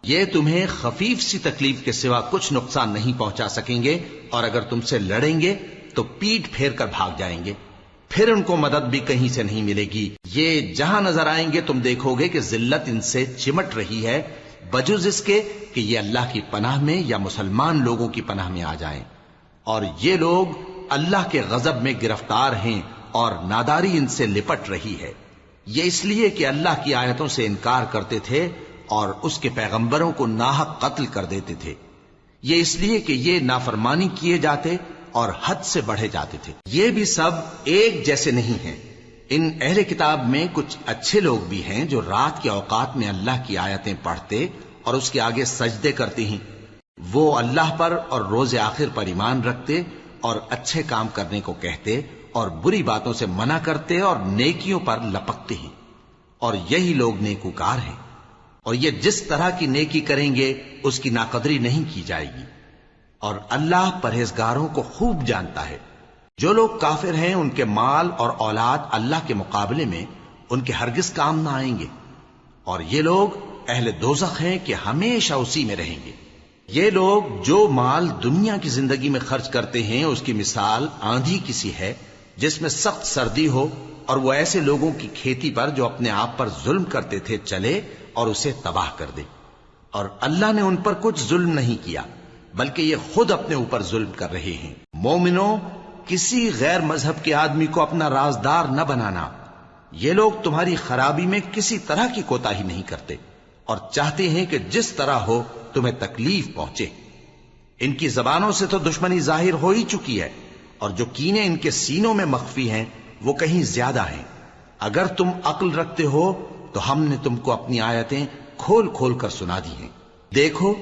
یہ تمہیں خفیف سی تکلیف کے سوا کچھ نقصان نہیں پہنچا سکیں گے، اور اگر تم سے لڑیں گے تو پیٹ پھیر کر بھاگ جائیں گے، پھر ان کو مدد بھی کہیں سے نہیں ملے گی۔ یہ جہاں نظر آئیں گے تم دیکھو گے کہ ذلت ان سے چمٹ رہی ہے، بجز اس کے کہ یہ اللہ کی پناہ میں یا مسلمان لوگوں کی پناہ میں آ جائیں، اور یہ لوگ اللہ کے غضب میں گرفتار ہیں اور ناداری ان سے لپٹ رہی ہے۔ یہ اس لیے کہ اللہ کی آیتوں سے انکار کرتے تھے اور اس کے پیغمبروں کو ناحق قتل کر دیتے تھے۔ یہ اس لیے کہ یہ نافرمانی کیے جاتے اور حد سے بڑھے جاتے تھے۔ یہ بھی سب ایک جیسے نہیں ہیں۔ ان اہل کتاب میں کچھ اچھے لوگ بھی ہیں جو رات کے اوقات میں اللہ کی آیتیں پڑھتے اور اس کے آگے سجدے کرتے ہیں۔ وہ اللہ پر اور روز آخر پر ایمان رکھتے اور اچھے کام کرنے کو کہتے اور بری باتوں سے منع کرتے اور نیکیوں پر لپکتے ہیں، اور یہی لوگ نیکوکار ہیں۔ اور یہ جس طرح کی نیکی کریں گے اس کی ناقدری نہیں کی جائے گی، اور اللہ پرہیزگاروں کو خوب جانتا ہے۔ جو لوگ کافر ہیں ان کے مال اور اولاد اللہ کے مقابلے میں ان کے ہرگز کام نہ آئیں گے، اور یہ لوگ اہل دوزخ ہیں کہ ہمیشہ اسی میں رہیں گے۔ یہ لوگ جو مال دنیا کی زندگی میں خرچ کرتے ہیں اس کی مثال آندھی کسی ہے جس میں سخت سردی ہو، اور وہ ایسے لوگوں کی کھیتی پر جو اپنے آپ پر ظلم کرتے تھے چلے اور اسے تباہ کر دے۔ اور اللہ نے ان پر کچھ ظلم نہیں کیا بلکہ یہ خود اپنے اوپر ظلم کر رہے ہیں۔ مومنوں، کسی غیر مذہب کے آدمی کو اپنا رازدار نہ بنانا۔ یہ لوگ تمہاری خرابی میں کسی طرح کی کوتاہی نہیں کرتے اور چاہتے ہیں کہ جس طرح ہو تمہیں تکلیف پہنچے۔ ان کی زبانوں سے تو دشمنی ظاہر ہو ہی چکی ہے، اور جو کینے ان کے سینوں میں مخفی ہیں وہ کہیں زیادہ ہیں۔ اگر تم عقل رکھتے ہو تو ہم نے تم کو اپنی آیتیں کھول کھول کر سنا دی ہیں۔ دیکھو،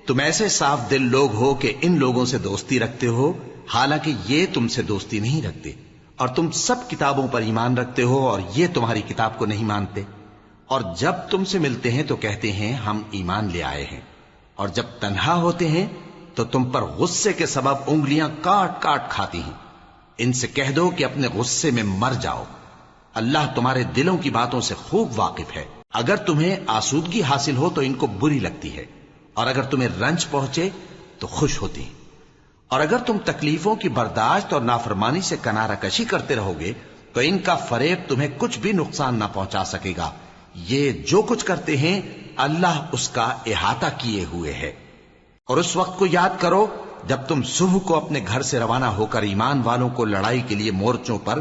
تم ایسے صاف دل لوگ ہو کہ ان لوگوں سے دوستی رکھتے ہو، حالانکہ یہ تم سے دوستی نہیں رکھتے، اور تم سب کتابوں پر ایمان رکھتے ہو اور یہ تمہاری کتاب کو نہیں مانتے، اور جب تم سے ملتے ہیں تو کہتے ہیں ہم ایمان لے آئے ہیں، اور جب تنہا ہوتے ہیں تو تم پر غصے کے سبب انگلیاں کاٹ کاٹ کھاتی ہیں۔ ان سے کہہ دو کہ اپنے غصے میں مر جاؤ، اللہ تمہارے دلوں کی باتوں سے خوب واقف ہے۔ اگر تمہیں آسودگی حاصل ہو تو ان کو بری لگتی ہے، اور اگر تمہیں رنج پہنچے تو خوش ہوتی ہیں، اور اگر تم تکلیفوں کی برداشت اور نافرمانی سے کنارہ کشی کرتے رہو گے تو ان کا فریب تمہیں کچھ بھی نقصان نہ پہنچا سکے گا۔ یہ جو کچھ کرتے ہیں اللہ اس کا احاطہ کیے ہوئے ہے۔ اور اس وقت کو یاد کرو جب تم صبح کو اپنے گھر سے روانہ ہو کر ایمان والوں کو لڑائی کے لیے مورچوں پر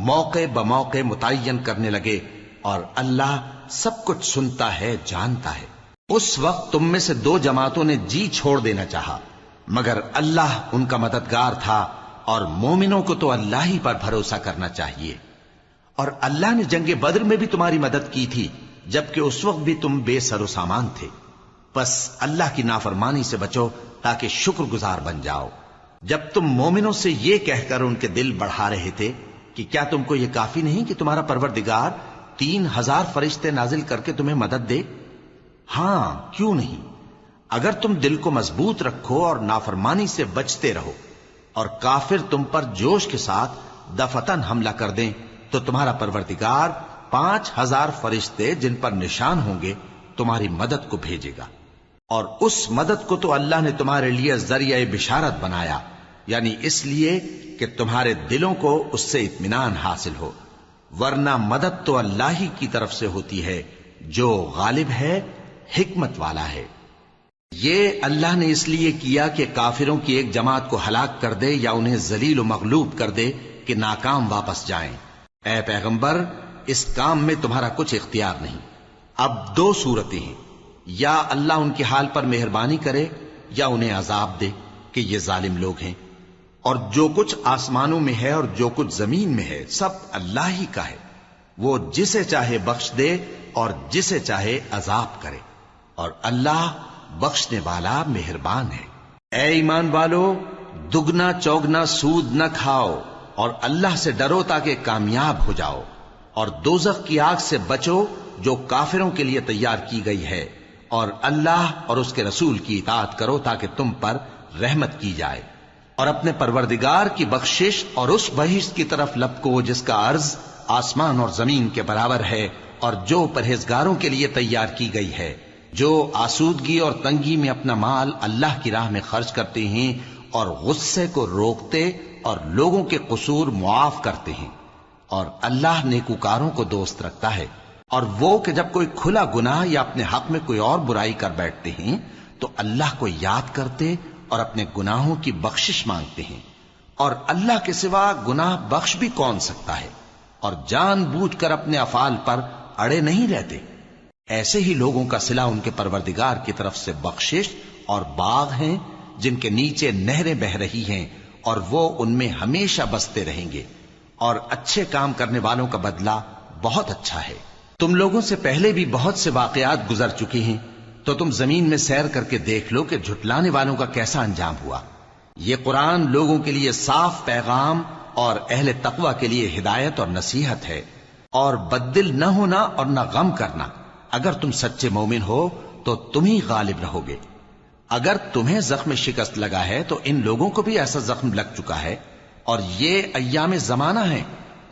موقع بموقع متعین کرنے لگے، اور اللہ سب کچھ سنتا ہے، جانتا ہے۔ اس وقت تم میں سے دو جماعتوں نے جی چھوڑ دینا چاہا، مگر اللہ ان کا مددگار تھا، اور مومنوں کو تو اللہ ہی پر بھروسہ کرنا چاہیے۔ اور اللہ نے جنگ بدر میں بھی تمہاری مدد کی تھی جبکہ اس وقت بھی تم بے سر و سامان تھے۔ بس اللہ کی نافرمانی سے بچو تاکہ شکر گزار بن جاؤ۔ جب تم مومنوں سے یہ کہہ کر ان کے دل بڑھا رہے تھے کہ کیا تم کو یہ کافی نہیں کہ تمہارا پروردگار 3000 فرشتے نازل کر کے تمہیں مدد دے؟ ہاں، کیوں نہیں؟ اگر تم دل کو مضبوط رکھو اور نافرمانی سے بچتے رہو، اور کافر تم پر جوش کے ساتھ دفتن حملہ کر دیں تو تمہارا پروردگار 5000 فرشتے جن پر نشان ہوں گے تمہاری مدد کو بھیجے گا۔ اور اس مدد کو تو اللہ نے تمہارے لیے ذریعہ بشارت بنایا، یعنی اس لیے کہ تمہارے دلوں کو اس سے اطمینان حاصل ہو، ورنہ مدد تو اللہ ہی کی طرف سے ہوتی ہے جو غالب ہے، حکمت والا ہے۔ یہ اللہ نے اس لیے کیا کہ کافروں کی ایک جماعت کو ہلاک کر دے یا انہیں ذلیل و مغلوب کر دے کہ ناکام واپس جائیں۔ اے پیغمبر، اس کام میں تمہارا کچھ اختیار نہیں۔ اب دو صورتیں ہیں، یا اللہ ان کے حال پر مہربانی کرے یا انہیں عذاب دے کہ یہ ظالم لوگ ہیں۔ اور جو کچھ آسمانوں میں ہے اور جو کچھ زمین میں ہے سب اللہ ہی کا ہے، وہ جسے چاہے بخش دے اور جسے چاہے عذاب کرے، اور اللہ بخشنے والا مہربان ہے۔ اے ایمان والو، دگنا چوگنا سود نہ کھاؤ اور اللہ سے ڈرو تاکہ کامیاب ہو جاؤ، اور دوزخ کی آگ سے بچو جو کافروں کے لیے تیار کی گئی ہے، اور اللہ اور اس کے رسول کی اطاعت کرو تاکہ تم پر رحمت کی جائے، اور اپنے پروردگار کی بخشش اور اس بہشت کی طرف لپکو جس کا عرض آسمان اور زمین کے برابر ہے اور جو پرہیزگاروں کے لیے تیار کی گئی ہے، جو آسودگی اور تنگی میں اپنا مال اللہ کی راہ میں خرچ کرتے ہیں اور غصے کو روکتے اور لوگوں کے قصور معاف کرتے ہیں، اور اللہ نیکوکاروں کو دوست رکھتا ہے۔ اور وہ کہ جب کوئی کھلا گناہ یا اپنے حق میں کوئی اور برائی کر بیٹھتے ہیں تو اللہ کو یاد کرتے اور اپنے گناہوں کی بخشش مانگتے ہیں، اور اللہ کے سوا گناہ بخش بھی کون سکتا ہے، اور جان بوجھ کر اپنے افعال پر اڑے نہیں رہتے۔ ایسے ہی لوگوں کا صلہ ان کے پروردگار کی طرف سے بخشش اور باغ ہیں جن کے نیچے نہریں بہ رہی ہیں، اور وہ ان میں ہمیشہ بستے رہیں گے، اور اچھے کام کرنے والوں کا بدلہ بہت اچھا ہے۔ تم لوگوں سے پہلے بھی بہت سے واقعات گزر چکے ہیں، تو تم زمین میں سیر کر کے دیکھ لو کہ جھٹلانے والوں کا کیسا انجام ہوا۔ یہ قرآن لوگوں کے لیے صاف پیغام اور اہل تقوی کے لیے ہدایت اور نصیحت ہے، اور بددل نہ ہونا اور نہ غم کرنا۔ اگر تم سچے مومن ہو تو تم ہی غالب رہو گے۔ اگر تمہیں زخم شکست لگا ہے تو ان لوگوں کو بھی ایسا زخم لگ چکا ہے، اور یہ ایام زمانہ ہے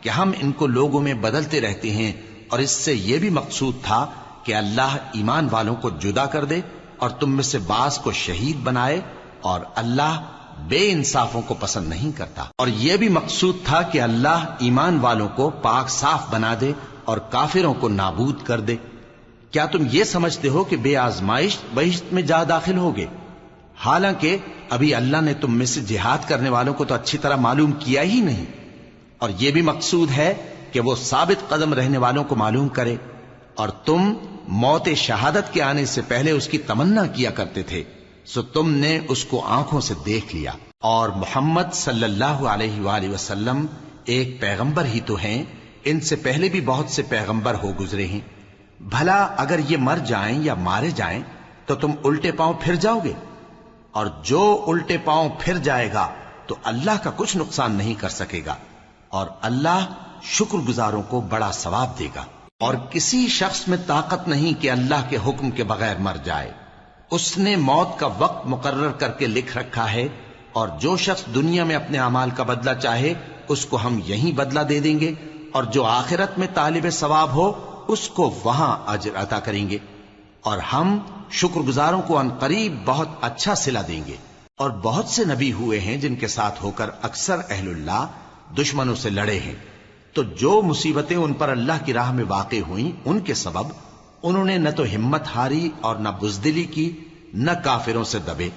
کہ ہم ان کو لوگوں میں بدلتے رہتے ہیں، اور اس سے یہ بھی مقصود تھا کہ اللہ ایمان والوں کو جدا کر دے اور تم میں سے بعض کو شہید بنائے، اور اللہ بے انصافوں کو پسند نہیں کرتا۔ اور یہ بھی مقصود تھا کہ اللہ ایمان والوں کو پاک صاف بنا دے اور کافروں کو نابود کر دے۔ کیا تم یہ سمجھتے ہو کہ بے آزمائش بہشت میں جا داخل ہوگے؟ حالانکہ ابھی اللہ نے تم میں سے جہاد کرنے والوں کو تو اچھی طرح معلوم کیا ہی نہیں، اور یہ بھی مقصود ہے کہ وہ ثابت قدم رہنے والوں کو معلوم کرے، اور تم موت شہادت کے آنے سے پہلے اس کی تمنا کیا کرتے تھے، سو تم نے اس کو آنکھوں سے دیکھ لیا۔ اور محمد صلی اللہ علیہ وآلہ وسلم ایک پیغمبر ہی تو ہیں، ان سے پہلے بھی بہت سے پیغمبر ہو گزرے ہیں۔ بھلا اگر یہ مر جائیں یا مارے جائیں تو تم الٹے پاؤں پھر جاؤ گے؟ اور جو الٹے پاؤں پھر جائے گا تو اللہ کا کچھ نقصان نہیں کر سکے گا، اور اللہ شکر گزاروں کو بڑا ثواب دے گا۔ اور کسی شخص میں طاقت نہیں کہ اللہ کے حکم کے بغیر مر جائے، اس نے موت کا وقت مقرر کر کے لکھ رکھا ہے، اور جو شخص دنیا میں اپنے اعمال کا بدلہ چاہے اس کو ہم یہیں بدلہ دے دیں گے، اور جو آخرت میں طالب ثواب ہو اس کو وہاں اجر عطا کریں گے، اور ہم شکر گزاروں کو ان قریب بہت اچھا صلہ دیں گے۔ اور بہت سے نبی ہوئے ہیں جن کے ساتھ ہو کر اکثر اہل اللہ دشمنوں سے لڑے ہیں، تو جو مصیبتیں ان پر اللہ کی راہ میں واقع ہوئیں ان کے سبب انہوں نے نہ تو ہمت ہاری اور نہ بزدلی کی، نہ کافروں سے دبے،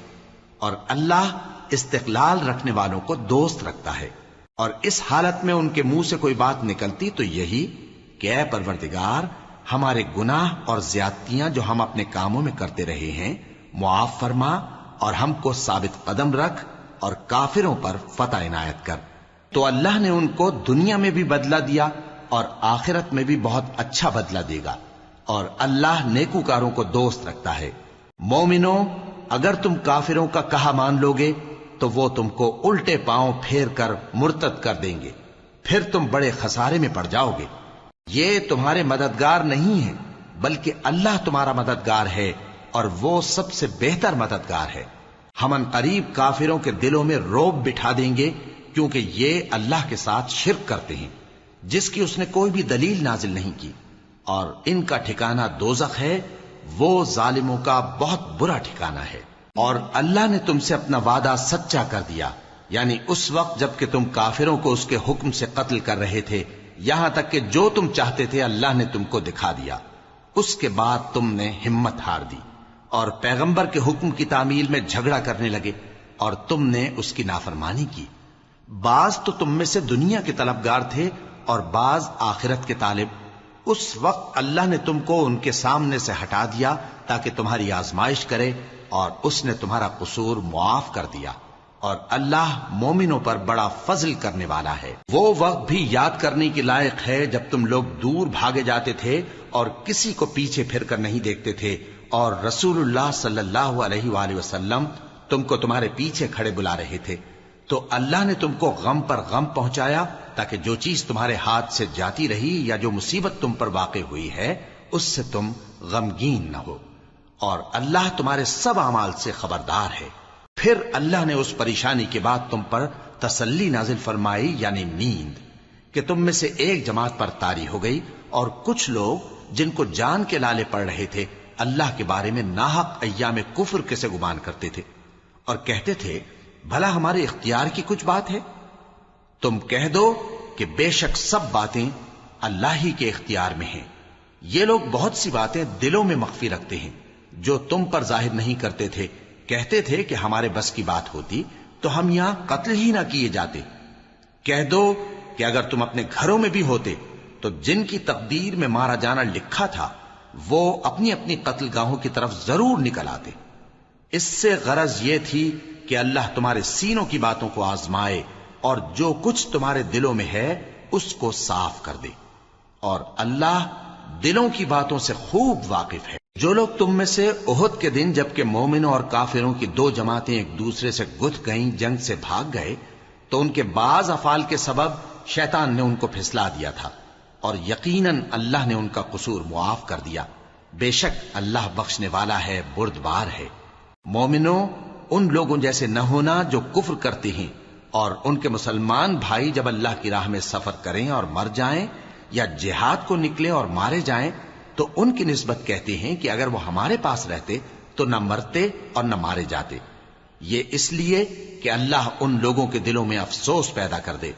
اور اللہ استقلال رکھنے والوں کو دوست رکھتا ہے۔ اور اس حالت میں ان کے منہ سے کوئی بات نکلتی تو یہی کہ اے پروردگار، ہمارے گناہ اور زیادتیاں جو ہم اپنے کاموں میں کرتے رہے ہیں معاف فرما، اور ہم کو ثابت قدم رکھ اور کافروں پر فتح عنایت کر۔ تو اللہ نے ان کو دنیا میں بھی بدلہ دیا اور آخرت میں بھی بہت اچھا بدلہ دے گا، اور اللہ نیکوکاروں کو دوست رکھتا ہے۔ مومنوں، اگر تم کافروں کا کہا مان لوگے تو وہ تم کو الٹے پاؤں پھیر کر مرتد کر دیں گے، پھر تم بڑے خسارے میں پڑ جاؤ گے۔ یہ تمہارے مددگار نہیں ہیں بلکہ اللہ تمہارا مددگار ہے، اور وہ سب سے بہتر مددگار ہے۔ ہم ان قریب کافروں کے دلوں میں رعب بٹھا دیں گے، کیونکہ یہ اللہ کے ساتھ شرک کرتے ہیں جس کی اس نے کوئی بھی دلیل نازل نہیں کی، اور ان کا ٹھکانہ دوزخ ہے، وہ ظالموں کا بہت برا ٹھکانہ ہے۔ اور اللہ نے تم سے اپنا وعدہ سچا کر دیا، یعنی اس وقت جب کہ تم کافروں کو اس کے حکم سے قتل کر رہے تھے، یہاں تک کہ جو تم چاہتے تھے اللہ نے تم کو دکھا دیا۔ اس کے بعد تم نے ہمت ہار دی اور پیغمبر کے حکم کی تعمیل میں جھگڑا کرنے لگے، اور تم نے اس کی نافرمانی کی۔ بعض تو تم میں سے دنیا کے طلبگار تھے اور بعض آخرت کے طالب۔ اس وقت اللہ نے تم کو ان کے سامنے سے ہٹا دیا تاکہ تمہاری آزمائش کرے، اور اس نے تمہارا قصور معاف کر دیا، اور اللہ مومنوں پر بڑا فضل کرنے والا ہے۔ وہ وقت بھی یاد کرنے کے لائق ہے جب تم لوگ دور بھاگے جاتے تھے اور کسی کو پیچھے پھر کر نہیں دیکھتے تھے، اور رسول اللہ صلی اللہ علیہ وآلہ وسلم تم کو تمہارے پیچھے کھڑے بلا رہے تھے، تو اللہ نے تم کو غم پر غم پہنچایا تاکہ جو چیز تمہارے ہاتھ سے جاتی رہی یا جو مصیبت تم پر واقع ہوئی ہے اس سے تم غمگین نہ ہو، اور اللہ تمہارے سب اعمال سے خبردار ہے۔ پھر اللہ نے اس پریشانی کے بعد تم پر تسلی نازل فرمائی، یعنی نیند، کہ تم میں سے ایک جماعت پر طاری ہو گئی اور کچھ لوگ جن کو جان کے لالے پڑ رہے تھے اللہ کے بارے میں ناحق ایام کفر کے سے گمان کرتے تھے اور کہتے تھے بھلا ہمارے اختیار کی کچھ بات ہے؟ تم کہہ دو کہ بے شک سب باتیں اللہ ہی کے اختیار میں ہیں. یہ لوگ بہت سی باتیں دلوں میں مخفی رکھتے ہیں جو تم پر ظاہر نہیں کرتے تھے. کہتے تھے کہ ہمارے بس کی بات ہوتی تو ہم یہاں قتل ہی نہ کیے جاتے. کہہ دو کہ اگر تم اپنے گھروں میں بھی ہوتے تو جن کی تقدیر میں مارا جانا لکھا تھا وہ اپنی اپنی قتل گاہوں کی طرف ضرور نکل آتے. اس سے غرض یہ تھی کہ اللہ تمہارے سینوں کی باتوں کو آزمائے اور جو کچھ تمہارے دلوں میں ہے اس کو صاف کر دے. اور اللہ دلوں کی باتوں سے خوب واقف ہے. جو لوگ تم میں سے احد کے دن جبکہ مومنوں اور کافروں کی دو جماعتیں ایک دوسرے سے گتھ گئیں جنگ سے بھاگ گئے تو ان کے بعض افعال کے سبب شیطان نے ان کو پھسلا دیا تھا اور یقیناً اللہ نے ان کا قصور معاف کر دیا. بے شک اللہ بخشنے والا ہے بردبار ہے. مومنوں ان لوگوں جیسے نہ ہونا جو کفر کرتے ہیں اور ان کے مسلمان بھائی جب اللہ کی راہ میں سفر کریں اور مر جائیں یا جہاد کو نکلیں اور مارے جائیں تو ان کی نسبت کہتے ہیں کہ اگر وہ ہمارے پاس رہتے تو نہ مرتے اور نہ مارے جاتے. یہ اس لیے کہ اللہ ان لوگوں کے دلوں میں افسوس پیدا کر دے.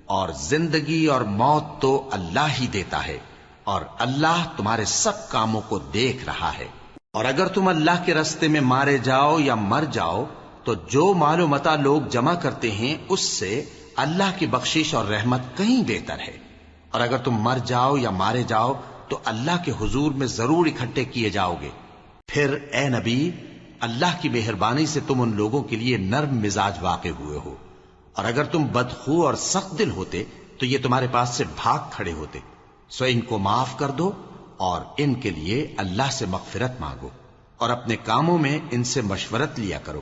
اور زندگی اور موت تو اللہ ہی دیتا ہے اور اللہ تمہارے سب کاموں کو دیکھ رہا ہے. اور اگر تم اللہ کے راستے میں مارے جاؤ یا مر جاؤ تو جو مال و متاع لوگ جمع کرتے ہیں اس سے اللہ کی بخشش اور رحمت کہیں بہتر ہے. اور اگر تم مر جاؤ یا مارے جاؤ تو اللہ کے حضور میں ضرور اکٹھے کیے جاؤ گے. پھر اے نبی اللہ کی مہربانی سے تم ان لوگوں کے لیے نرم مزاج واقع ہوئے ہو. اور اگر تم بدخو اور سخت دل ہوتے تو یہ تمہارے پاس سے بھاگ کھڑے ہوتے. سو ان کو معاف کر دو اور ان کے لیے اللہ سے مغفرت مانگو اور اپنے کاموں میں ان سے مشورت لیا کرو.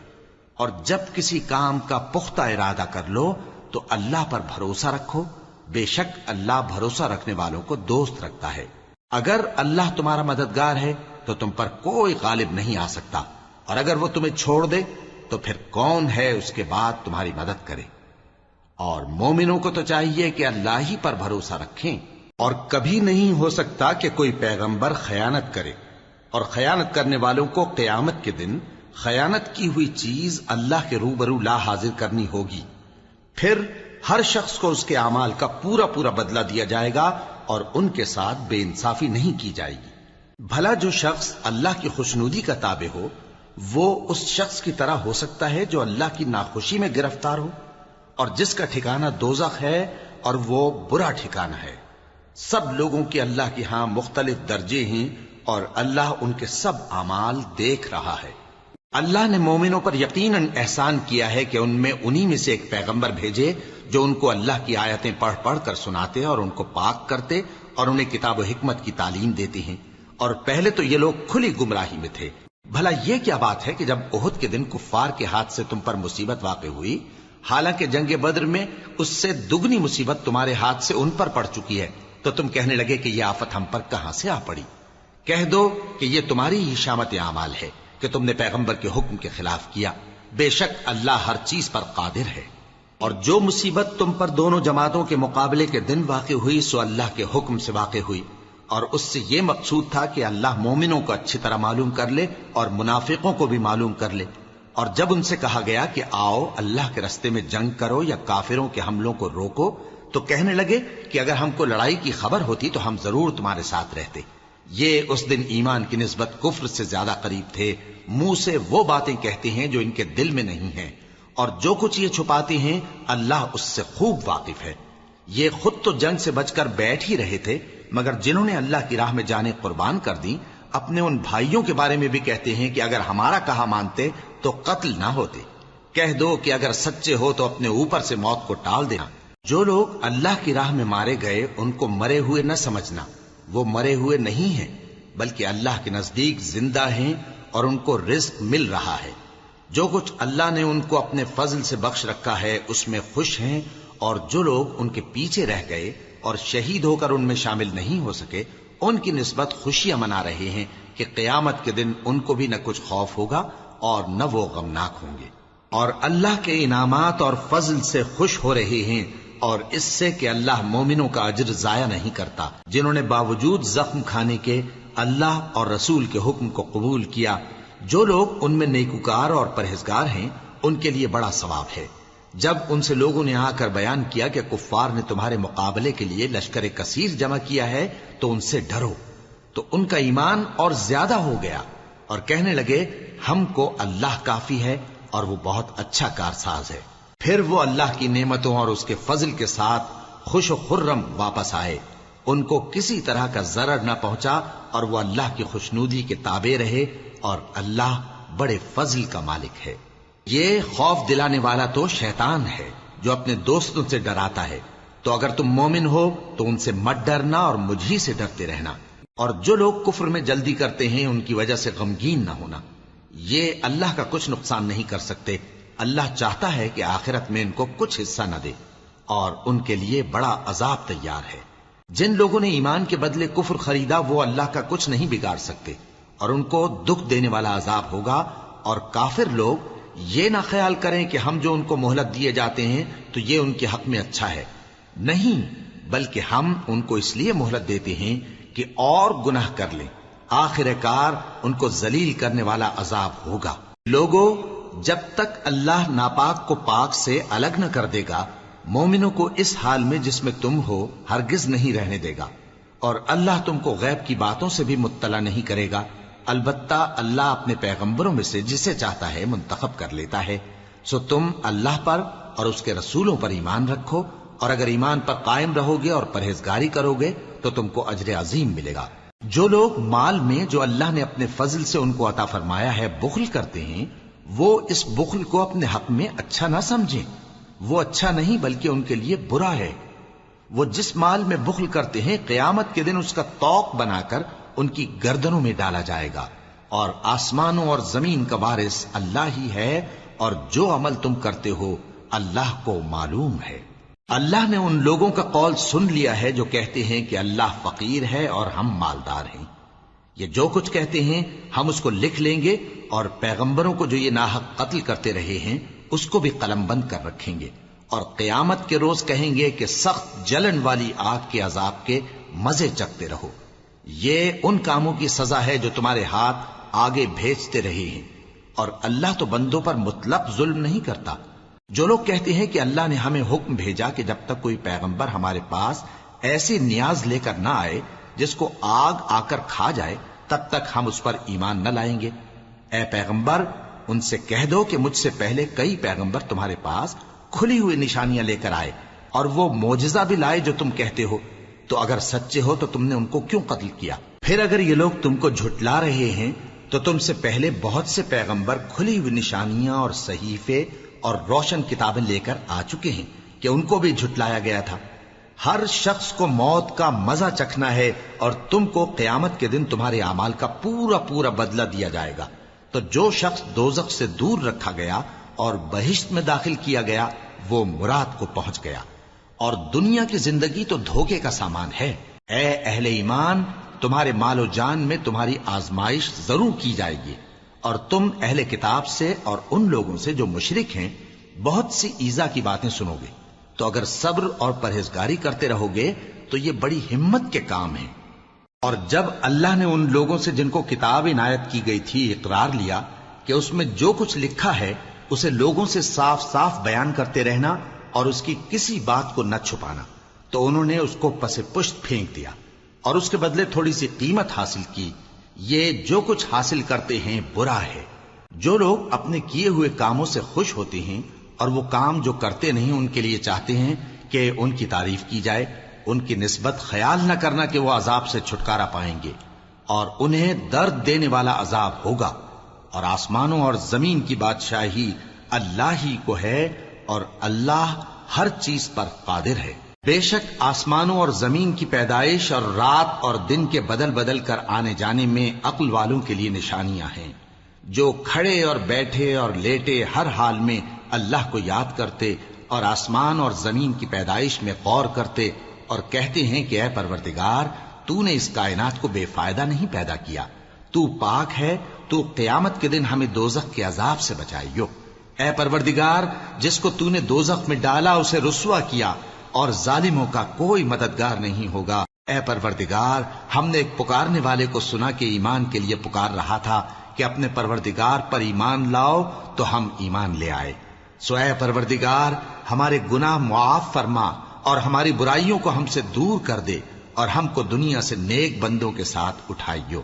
اور جب کسی کام کا پختہ ارادہ کر لو تو اللہ پر بھروسہ رکھو. بے شک اللہ بھروسہ رکھنے والوں کو دوست رکھتا ہے. اگر اللہ تمہارا مددگار ہے تو تم پر کوئی غالب نہیں آ سکتا اور اگر وہ تمہیں چھوڑ دے تو پھر کون ہے اس کے بعد تمہاری مدد کرے. اور مومنوں کو تو چاہیے کہ اللہ ہی پر بھروسہ رکھیں. اور کبھی نہیں ہو سکتا کہ کوئی پیغمبر خیانت کرے اور خیانت کرنے والوں کو قیامت کے دن خیانت کی ہوئی چیز اللہ کے روبرو لا حاضر کرنی ہوگی. پھر ہر شخص کو اس کے اعمال کا پورا پورا بدلہ دیا جائے گا اور ان کے ساتھ بے انصافی نہیں کی جائے گی. بھلا جو شخص اللہ کی خوشنودی کا تابع ہو وہ اس شخص کی طرح ہو سکتا ہے جو اللہ کی ناخوشی میں گرفتار ہو اور جس کا ٹھکانہ دوزخ ہے اور وہ برا ٹھکانہ ہے. سب لوگوں کے اللہ کے ہاں مختلف درجے ہیں اور اللہ ان کے سب اعمال دیکھ رہا ہے. اللہ نے مومنوں پر یقیناً احسان کیا ہے کہ ان میں انہی میں سے ایک پیغمبر بھیجے جو ان کو اللہ کی آیتیں پڑھ پڑھ کر سناتے اور ان کو پاک کرتے اور انہیں کتاب و حکمت کی تعلیم دیتے ہیں. اور پہلے تو یہ لوگ کھلی گمراہی میں تھے. بھلا یہ کیا بات ہے کہ جب احد کے دن کفار کے ہاتھ سے تم پر مصیبت واقع ہوئی حالانکہ جنگ بدر میں اس سے دگنی مصیبت تمہارے ہاتھ سے ان پر پڑ چکی ہے تو تم کہنے لگے کہ یہ آفت ہم پر کہاں سے آ پڑی؟ کہہ دو کہ یہ تمہاری ہی شامت اعمال ہے کہ تم نے پیغمبر کے حکم کے خلاف کیا. بے شک اللہ ہر چیز پر قادر ہے. اور جو مصیبت تم پر دونوں جماعتوں کے مقابلے کے دن واقع ہوئی سو اللہ کے حکم سے واقع ہوئی اور اس سے یہ مقصود تھا کہ اللہ مومنوں کو اچھی طرح معلوم کر لے اور منافقوں کو بھی معلوم کر لے. اور جب ان سے کہا گیا کہ آؤ اللہ کے راستے میں جنگ کرو یا کافروں کے حملوں کو روکو تو کہنے لگے کہ اگر ہم کو لڑائی کی خبر ہوتی تو ہم ضرور تمہارے ساتھ رہتے. یہ اس دن ایمان کی نسبت کفر سے زیادہ قریب تھے. منہ سے وہ باتیں کہتے ہیں جو ان کے دل میں نہیں ہیں اور جو کچھ یہ چھپاتے ہیں اللہ اس سے خوب واقف ہے. یہ خود تو جنگ سے بچ کر بیٹھ ہی رہے تھے مگر جنہوں نے اللہ کی راہ میں جانیں قربان کر دی اپنے ان بھائیوں کے بارے میں بھی کہتے ہیں کہ اگر ہمارا کہا مانتے تو قتل نہ ہوتے. کہہ دو کہ اگر سچے ہو تو اپنے اوپر سے موت کو ٹال دینا. جو لوگ اللہ کی راہ میں مارے گئے ان کو مرے ہوئے نہ سمجھنا. وہ مرے ہوئے نہیں ہیں بلکہ اللہ کے نزدیک زندہ ہیں اور ان کو رزق مل رہا ہے. جو کچھ اللہ نے ان کو اپنے فضل سے بخش رکھا ہے اس میں خوش ہیں. اور جو لوگ ان کے پیچھے رہ گئے اور شہید ہو کر ان میں شامل نہیں ہو سکے ان کی نسبت خوشیاں منا رہے ہیں کہ قیامت کے دن ان کو بھی نہ کچھ خوف ہوگا اور نہ وہ غمناک ہوں گے. اور اللہ کے انعامات اور فضل سے خوش ہو رہے ہیں اور اس سے کہ اللہ مومنوں کا اجر ضائع نہیں کرتا جنہوں نے باوجود زخم کھانے کے اللہ اور رسول کے حکم کو قبول کیا۔ جو لوگ ان میں نیکوکار اور پرہیزگار ہیں ان کے لیے بڑا ثواب ہے۔ جب ان سے لوگوں نے آ کر بیان کیا کہ کفار نے تمہارے مقابلے کے لیے لشکر کثیر جمع کیا ہے تو ان سے ڈرو، تو ان کا ایمان اور زیادہ ہو گیا اور کہنے لگے ہم کو اللہ کافی ہے اور وہ بہت اچھا کارساز ہے۔ پھر وہ اللہ کی نعمتوں اور اس کے فضل کے ساتھ خوش و خرم واپس آئے، ان کو کسی طرح کا ضرر نہ پہنچا اور وہ اللہ کی خوشنودی کے تابع رہے، اور اللہ بڑے فضل کا مالک ہے۔ یہ خوف دلانے والا تو شیطان ہے جو اپنے دوستوں سے ڈراتا ہے، تو اگر تم مومن ہو تو ان سے مت ڈرنا اور مجھ ہی سے ڈرتے رہنا، اور جو لوگ کفر میں جلدی کرتے ہیں ان کی وجہ سے غمگین نہ ہونا، یہ اللہ کا کچھ نقصان نہیں کر سکتے۔ اللہ چاہتا ہے کہ آخرت میں ان کو کچھ حصہ نہ دے، اور ان کے لیے بڑا عذاب تیار ہے۔ جن لوگوں نے ایمان کے بدلے کفر خریدا وہ اللہ کا کچھ نہیں بگاڑ سکتے، اور ان کو دکھ دینے والا عذاب ہوگا۔ اور کافر لوگ یہ نہ خیال کریں کہ ہم جو ان کو مہلت دیے جاتے ہیں تو یہ ان کے حق میں اچھا ہے، نہیں، بلکہ ہم ان کو اس لیے مہلت دیتے ہیں کہ اور گناہ کر لیں، آخر کار ان کو ذلیل کرنے والا عذاب ہوگا۔ لوگوں، جب تک اللہ ناپاک کو پاک سے الگ نہ کر دے گا، مومنوں کو اس حال میں جس میں تم ہو ہرگز نہیں رہنے دے گا، اور اللہ تم کو غیب کی باتوں سے بھی مطلع نہیں کرے گا۔ البتہ اللہ اپنے پیغمبروں میں سے جسے چاہتا ہے منتخب کر لیتا ہے۔ سو تم اللہ پر اور اس کے رسولوں پر ایمان رکھو، اور اگر ایمان پر قائم رہو گے اور پرہیزگاری کرو گے تو تم کو اجر عظیم ملے گا۔ جو لوگ مال میں جو اللہ نے اپنے فضل سے ان کو عطا فرمایا ہے بخل کرتے ہیں، وہ اس بخل کو اپنے حق میں اچھا نہ سمجھیں، وہ اچھا نہیں بلکہ ان کے لیے برا ہے۔ وہ جس مال میں بخل کرتے ہیں قیامت کے دن اس کا طوق بنا کر ان کی گردنوں میں ڈالا جائے گا، اور آسمانوں اور زمین کا وارث اللہ ہی ہے، اور جو عمل تم کرتے ہو اللہ کو معلوم ہے۔ اللہ نے ان لوگوں کا قول سن لیا ہے جو کہتے ہیں کہ اللہ فقیر ہے اور ہم مالدار ہیں۔ یہ جو کچھ کہتے ہیں ہم اس کو لکھ لیں گے، اور پیغمبروں کو جو یہ ناحق قتل کرتے رہے ہیں اس کو بھی قلم بند کر رکھیں گے، اور قیامت کے روز کہیں گے کہ سخت جلن والی آگ کے عذاب کے مزے چکھتے رہو۔ یہ ان کاموں کی سزا ہے جو تمہارے ہاتھ آگے بھیجتے رہے ہیں، اور اللہ تو بندوں پر مطلق ظلم نہیں کرتا۔ جو لوگ کہتے ہیں کہ اللہ نے ہمیں حکم بھیجا کہ جب تک کوئی پیغمبر ہمارے پاس ایسی نیاز لے کر نہ آئے جس کو آگ آ کر کھا جائے تب تک ہم اس پر ایمان نہ لائیں گے، اے پیغمبر ان سے کہہ دو کہ مجھ سے پہلے کئی پیغمبر تمہارے پاس کھلی ہوئی نشانیاں لے کر آئے، اور وہ معجزہ بھی لائے جو تم کہتے ہو، تو اگر سچے ہو تو تم نے ان کو کیوں قتل کیا؟ پھر اگر یہ لوگ تم کو جھٹلا رہے ہیں تو تم سے پہلے بہت سے پیغمبر کھلی ہوئی نشانیاں اور صحیفے اور روشن کتابیں لے کر آ چکے ہیں کہ ان کو بھی جھٹلایا گیا تھا۔ ہر شخص کو موت کا مزہ چکھنا ہے، اور تم کو قیامت کے دن تمہارے اعمال کا پورا پورا بدلہ دیا جائے گا۔ تو جو شخص دوزخ سے دور رکھا گیا اور بہشت میں داخل کیا گیا وہ مراد کو پہنچ گیا، اور دنیا کی زندگی تو دھوکے کا سامان ہے۔ اے اہل ایمان، تمہارے مال و جان میں تمہاری آزمائش ضرور کی جائے گی، اور تم اہل کتاب سے اور ان لوگوں سے جو مشرک ہیں بہت سی ایذا کی باتیں سنو گے، تو اگر صبر اور پرہیزگاری کرتے رہو گے تو یہ بڑی ہمت کے کام ہیں۔ اور جب اللہ نے ان لوگوں سے جن کو کتاب عنایت کی گئی تھی اقرار لیا کہ اس میں جو کچھ لکھا ہے اسے لوگوں سے صاف صاف بیان کرتے رہنا اور اس کی کسی بات کو نہ چھپانا، تو انہوں نے اس کو پس پشت پھینک دیا اور اس کے بدلے تھوڑی سی قیمت حاصل کی۔ یہ جو کچھ حاصل کرتے ہیں برا ہے۔ جو لوگ اپنے کیے ہوئے کاموں سے خوش ہوتے ہیں اور وہ کام جو کرتے نہیں ان کے لیے چاہتے ہیں کہ ان کی تعریف کی جائے، ان کی نسبت خیال نہ کرنا کہ وہ عذاب سے چھٹکارا پائیں گے، اور انہیں درد دینے والا عذاب ہوگا۔ اور آسمانوں اور زمین کی بادشاہی اللہ ہی کو ہے، اور اللہ ہر چیز پر قادر ہے۔ بے شک آسمانوں اور زمین کی پیدائش اور رات اور دن کے بدل بدل کر آنے جانے میں عقل والوں کے لیے نشانیاں ہیں، جو کھڑے اور بیٹھے اور لیٹے ہر حال میں اللہ کو یاد کرتے اور آسمان اور زمین کی پیدائش میں غور کرتے اور کہتے ہیں کہ اے پروردگار، تو نے اس کائنات کو بے فائدہ نہیں پیدا کیا، تو پاک ہے، تو قیامت کے دن ہمیں دوزخ کے عذاب سے بچائیو۔ اے پروردگار، جس کو تو نے دوزخ میں ڈالا اسے رسوا کیا، اور ظالموں کا کوئی مددگار نہیں ہوگا۔ اے پروردگار، ہم نے ایک پکارنے والے کو سنا کہ ایمان کے لیے پکار رہا تھا کہ اپنے پروردگار پر ایمان لاؤ، تو ہم ایمان لے آئے۔ سو اے پروردگار، ہمارے گناہ معاف فرما اور ہماری برائیوں کو ہم سے دور کر دے، اور ہم کو دنیا سے نیک بندوں کے ساتھ اٹھائیو۔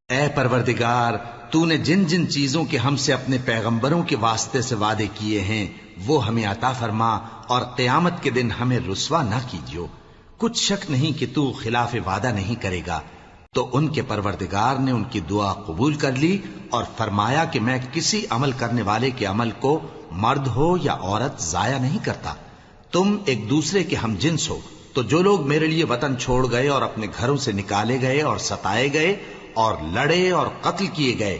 اے پروردگار، تو نے جن جن چیزوں کے ہم سے اپنے پیغمبروں کے واسطے سے وعدے کیے ہیں وہ ہمیں عطا فرما، اور قیامت کے دن ہمیں رسوا نہ کیجیو۔ کچھ شک نہیں کہ تو خلاف وعدہ نہیں کرے گا۔ تو ان کے پروردگار نے ان کی دعا قبول کر لی اور فرمایا کہ میں کسی عمل کرنے والے کے عمل کو مرد ہو یا عورت ضائع نہیں کرتا۔ تم ایک دوسرے کے ہم جنس ہو، تو جو لوگ میرے لیے وطن چھوڑ گئے اور اپنے گھروں سے نکالے گئے اور ستائے گئے اور لڑے اور قتل کیے گئے،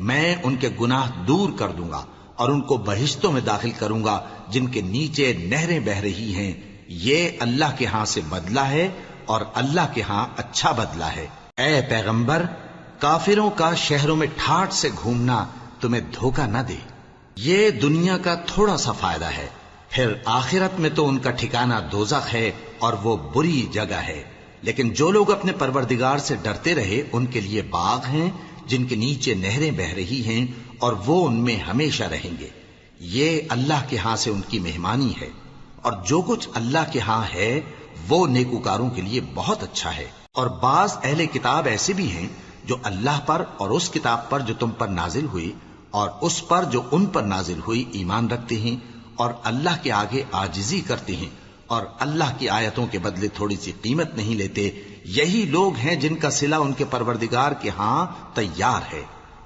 میں ان کے گناہ دور کر دوں گا اور ان کو بہشتوں میں داخل کروں گا جن کے نیچے نہریں بہہ رہی ہیں۔ یہ اللہ کے ہاں سے بدلہ ہے اور اللہ کے ہاں اچھا بدلہ ہے۔ اے پیغمبر، کافروں کا شہروں میں ٹھاٹھ سے گھومنا تمہیں دھوکہ نہ دے۔ یہ دنیا کا تھوڑا سا فائدہ ہے، پھر آخرت میں تو ان کا ٹھکانہ دوزخ ہے اور وہ بری جگہ ہے۔ لیکن جو لوگ اپنے پروردگار سے ڈرتے رہے ان کے لیے باغ ہیں جن کے نیچے نہریں بہہ رہی ہیں، اور وہ ان میں ہمیشہ رہیں گے۔ یہ اللہ کے ہاں سے ان کی مہمانی ہے، اور جو کچھ اللہ کے ہاں ہے وہ نیکوکاروں کے لیے بہت اچھا ہے۔ اور بعض اہل کتاب ایسے بھی ہیں جو اللہ پر اور اس کتاب پر جو تم پر نازل ہوئی اور اس پر جو ان پر نازل ہوئی ایمان رکھتے ہیں، اور اللہ کے آگے عاجزی کرتے ہیں، اور اللہ کی آیتوں کے بدلے تھوڑی سی قیمت نہیں لیتے۔ یہی لوگ ہیں جن کا صلہ ان کے پروردگار کے ہاں تیار ہے،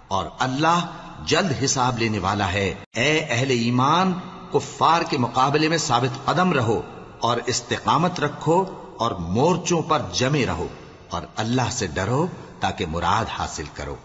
اور اللہ جلد حساب لینے والا ہے۔ اے اہل ایمان، کفار کے مقابلے میں ثابت قدم رہو اور استقامت رکھو اور مورچوں پر جمے رہو، اور اللہ سے ڈرو تاکہ مراد حاصل کرو۔